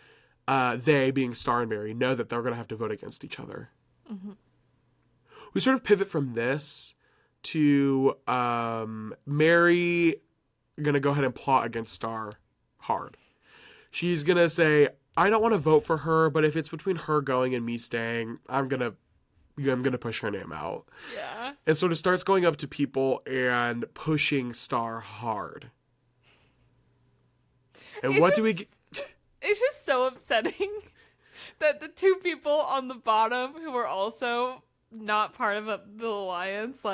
they being Star and Mary, know that they're going to have to vote against each other. Mm-hmm. We sort of pivot from this to Mary going to go ahead and plot against Star hard. She's going to say, I don't want to vote for her, but if it's between her going and me staying, I'm going to push her name out. Yeah. And sort of starts going up to people and pushing Star hard. And it's just so upsetting that the two people on the bottom who are also not part of the alliance,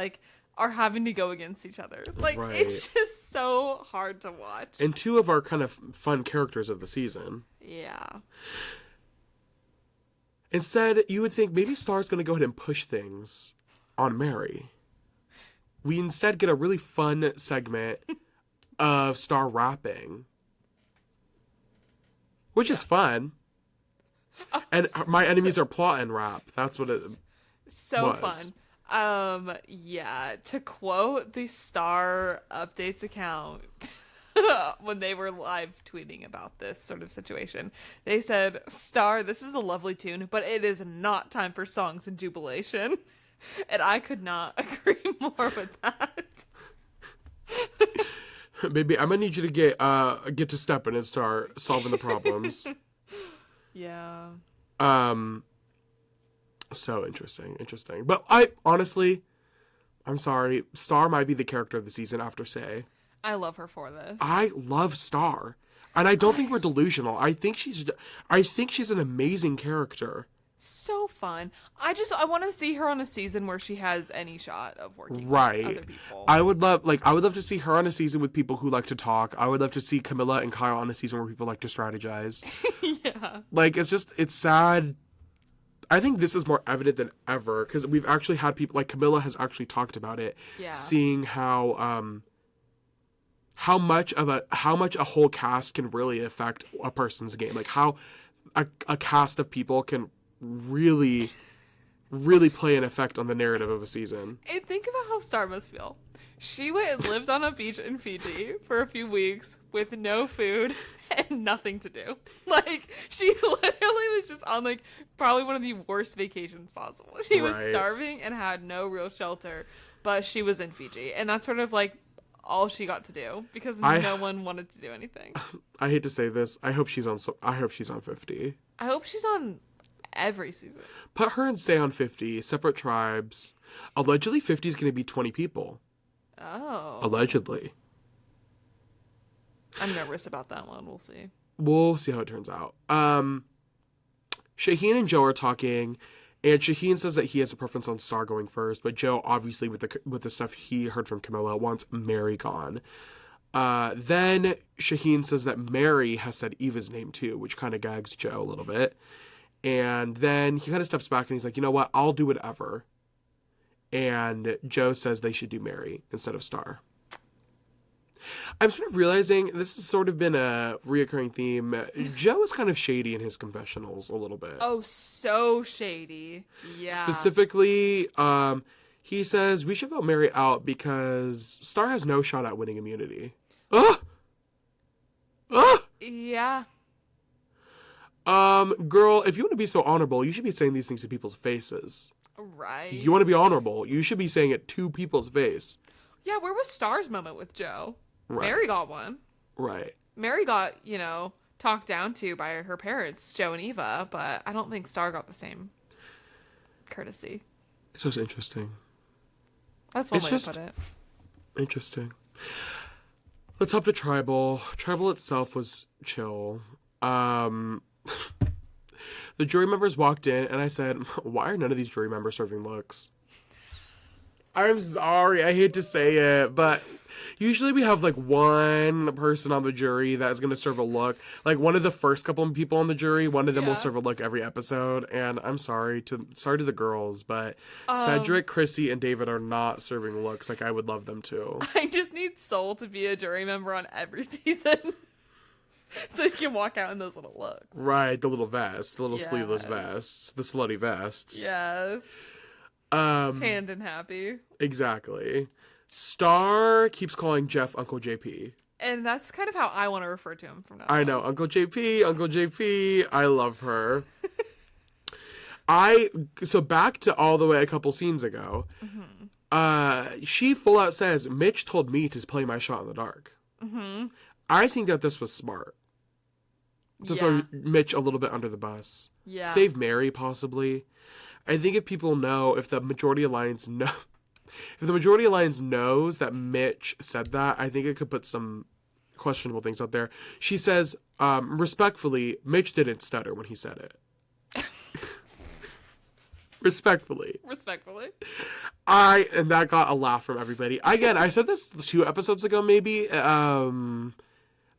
are having to go against each other. It's just so hard to watch. And two of our kind of fun characters of the season. Yeah. Instead, you would think maybe Star's going to go ahead and push things on Mary. We instead get a really fun segment of Star rapping. Which is fun. And my enemies are plot and rap. That's what it so was. Fun. To quote the Star Updates account, when they were live tweeting about this sort of situation, they said, Star, this is a lovely tune, but it is not time for songs and jubilation. And I could not agree more with that. Baby, I'm gonna need you to get to stepping and start solving the problems. Yeah. So interesting. But I honestly, I'm sorry, Star might be the character of the season after Say. I love her for this. I love Star, and I don't think we're delusional. I think she's an amazing character. So fun. I want to see her on a season where she has any shot of working Right. with other people. I would love to see her on a season with people who like to talk. I would love to see Camilla and Kyle on a season where people like to strategize. Yeah. Like, it's sad. I think this is more evident than ever because we've actually had people like Camilla has actually talked about it. Yeah. Seeing how much a whole cast can really affect a person's game. Like how a cast of people can really play an effect on the narrative of a season. And think about how Star must feel. She went and lived on a beach in Fiji for a few weeks with no food and nothing to do. Like, she literally was just on, like, probably one of the worst vacations possible. She was starving and had no real shelter, but she was in Fiji. And that's sort of, like, all she got to do because no one wanted to do anything. I hate to say this. I hope she's on 50. I hope she's on every season. Put her and Say on 50, separate tribes. Allegedly 50 is going to be 20 people. Oh. Allegedly. I'm nervous about that one. We'll see. We'll see how it turns out. Shaheen and Joe are talking, and Shaheen says that he has a preference on Star going first, but Joe, obviously, with the stuff he heard from Camilla, wants Mary gone. Then Shaheen says that Mary has said Eva's name too, which kind of gags Joe a little bit. And then he kind of steps back and he's like, you know what? I'll do whatever. And Joe says they should do Mary instead of Star. I'm sort of realizing this has sort of been a reoccurring theme. Joe is kind of shady in his confessionals a little bit. Oh, so shady. Yeah. Specifically, he says we should vote Mary out because Star has no shot at winning immunity. Yeah. Girl, if you want to be so honorable, you should be saying these things to people's faces. Right. You want to be honorable, you should be saying it to people's face. Yeah, where was Star's moment with Joe? Right. Mary got one. Right. Mary got, talked down to by her parents, Joe and Eva, but I don't think Star got the same courtesy. It's just interesting. That's one way to put it. Interesting. Let's hop to Tribal. Tribal itself was chill. The jury members walked in, and I said, why are none of these jury members serving looks? I'm sorry, I hate to say it, but usually we have, like, one person on the jury that's going to serve a look. Like, one of the first couple of people on the jury, one of them will serve a look every episode, and I'm sorry to the girls, but Cedric, Chrissy, and David are not serving looks like I would love them to. I just need Soul to be a jury member on every season. So you can walk out in those little looks. Right, the little vest, the little sleeveless vests, the slutty vests. Yes. Tanned and happy. Exactly. Star keeps calling Jeff Uncle JP. And that's kind of how I want to refer to him from now on. I know, Uncle JP. I love her. So back to all the way a couple scenes ago. Mm-hmm. She full out says, Mitch told me to play my shot in the dark. Mm-hmm. I think that this was smart. To throw Mitch a little bit under the bus. Yeah. Save Mary, possibly. I think if people know, if the Majority Alliance knows that Mitch said that, I think it could put some questionable things out there. She says, respectfully, Mitch didn't stutter when he said it. Respectfully. And that got a laugh from everybody. Again, I said this 2 episodes ago, maybe. Or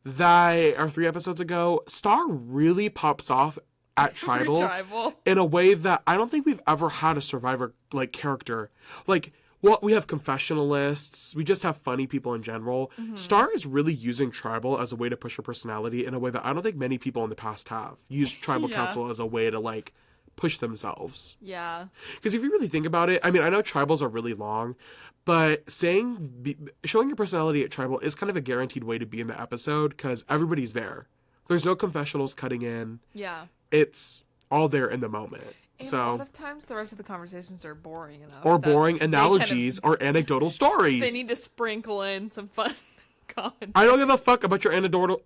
3 episodes ago. Star really pops off at Tribal in a way that I don't think we've ever had a Survivor like character. Like, well, we have confessionalists. We just have funny people in general. Mm-hmm. Star is really using Tribal as a way to push her personality in a way that I don't think many people in the past have used Tribal Council as a way to like push themselves. Yeah. Because if you really think about it, I mean, I know Tribals are really long, but showing your personality at Tribal is kind of a guaranteed way to be in the episode because everybody's there. There's no confessionals cutting in. Yeah. It's all there in the moment. And so a lot of times the rest of the conversations are boring enough. Or boring analogies or anecdotal stories. They need to sprinkle in some fun God. I don't give a fuck about your anecdotal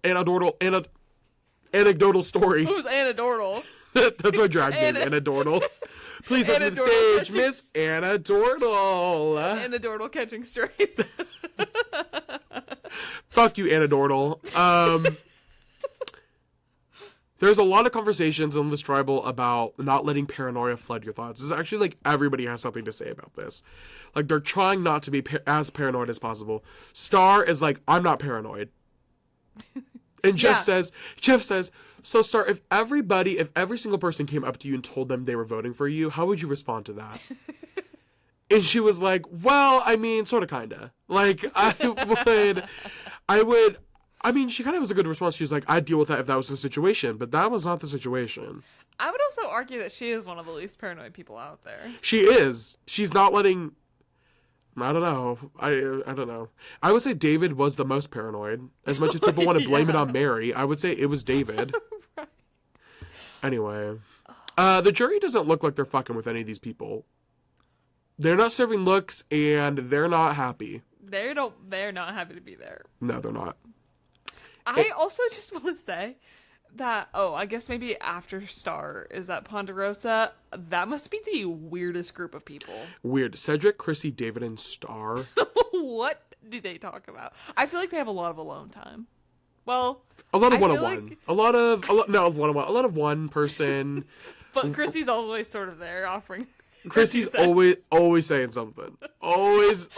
story. Who's anecdotal? That's my drag name, Anadortle. Please welcome to the Anadortle stage, Miss Anadortle. Anecdotal catching strays. Fuck you, Anadortle. There's a lot of conversations on this tribal about not letting paranoia flood your thoughts. It's actually like everybody has something to say about this. Like they're trying not to be as paranoid as possible. Star is like, I'm not paranoid. And Jeff says, so Star, if every single person came up to you and told them they were voting for you, how would you respond to that? And she was like, well, I mean, sort of, kind of. Like, I mean, she kind of was a good response. She was like, I'd deal with that if that was the situation, but that was not the situation. I would also argue that she is one of the least paranoid people out there. She is. She's not letting... I don't know. I don't know. I would say David was the most paranoid. As much as people want to blame it on Mary, I would say it was David. Right. Anyway. The jury doesn't look like they're fucking with any of these people. They're not serving looks, and they're not happy. They're not happy to be there. No, they're not. I also just want to say that, I guess maybe after Star is at Ponderosa. That must be the weirdest group of people. Weird. Cedric, Chrissy, David, and Star. What do they talk about? I feel like they have a lot of alone time. Well, a lot of one-on-one. A lot of one person. But Chrissy's always sort of there offering. Chrissy's always saying something. Always.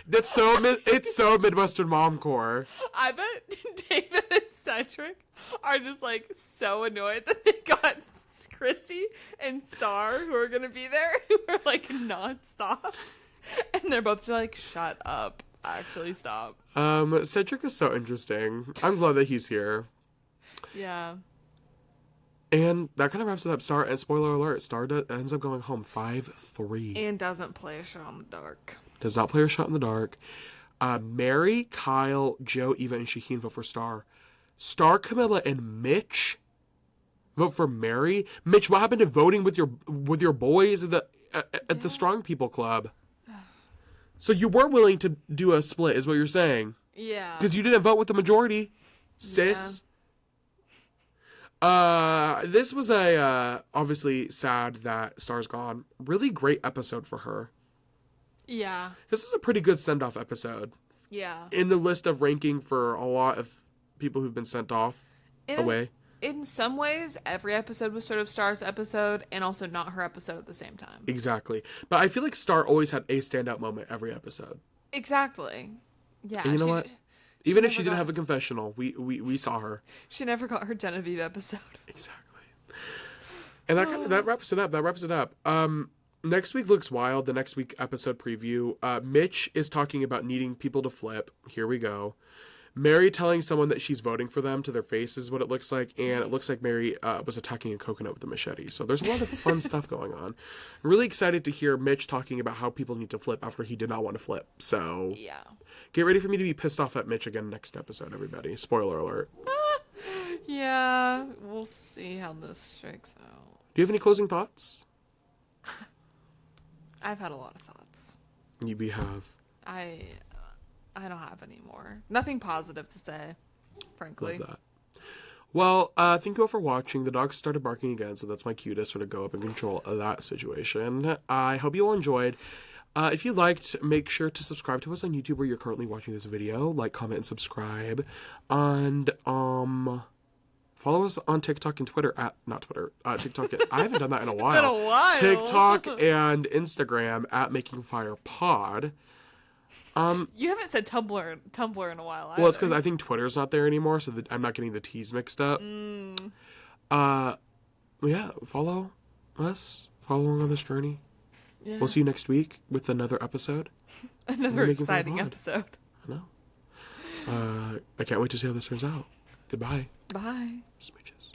That's it's so Midwestern momcore. I bet David and Cedric are just like so annoyed that they got Chrissy and Star who are gonna be there, who are like nonstop, and they're both just like, shut up, actually stop. Cedric is so interesting. I'm glad that he's here. Yeah. And that kind of wraps it up. Star, and spoiler alert, Star ends up going home 5-3. And doesn't play a shot in the dark. Does not play her shot in the dark. Mary, Kyle, Joe, Eva, and Shaheen vote for Star. Star, Camilla, and Mitch vote for Mary. Mitch, what happened to voting with your boys at the Strong People Club? So you were willing to do a split, is what you're saying? Yeah. Because you didn't vote with the majority, sis. Yeah. This was obviously sad that Star's gone. Really great episode for her. Yeah. This is a pretty good send-off episode. Yeah. In the list of ranking for a lot of people who've been sent off away. In some ways, every episode was sort of Star's episode and also not her episode at the same time. Exactly. But I feel like Star always had a standout moment every episode. Exactly. Yeah. And you know what? Even if she didn't have a confessional, we saw her. She never got her Genevieve episode. Exactly. And that wraps it up. Next week looks wild. The next week episode preview. Mitch is talking about needing people to flip. Here we go. Mary telling someone that she's voting for them to their face is what it looks like. And it looks like Mary was attacking a coconut with a machete. So there's a lot of fun stuff going on. I'm really excited to hear Mitch talking about how people need to flip after he did not want to flip. So yeah, get ready for me to be pissed off at Mitch again next episode, everybody. Spoiler alert. Yeah, we'll see how this shakes out. Do you have any closing thoughts? I've had a lot of thoughts. We have. I don't have any more. Nothing positive to say, frankly. Love that. Well, thank you all for watching. The dogs started barking again, so that's my cue to sort of go up and control that situation. I hope you all enjoyed. If you liked, make sure to subscribe to us on YouTube where you're currently watching this video. Like, comment, and subscribe. And, follow us on TikTok and Twitter TikTok. I haven't done that in a while. It's been a while. TikTok and Instagram at Making Fire Pod. You haven't said Tumblr in a while either. Well, it's because I think Twitter's not there anymore, so I'm not getting the T's mixed up. Yeah, follow us. Follow along on this journey. Yeah. We'll see you next week with another episode. Another exciting episode. I know. I can't wait to see how this turns out. Goodbye. Bye. Smooches.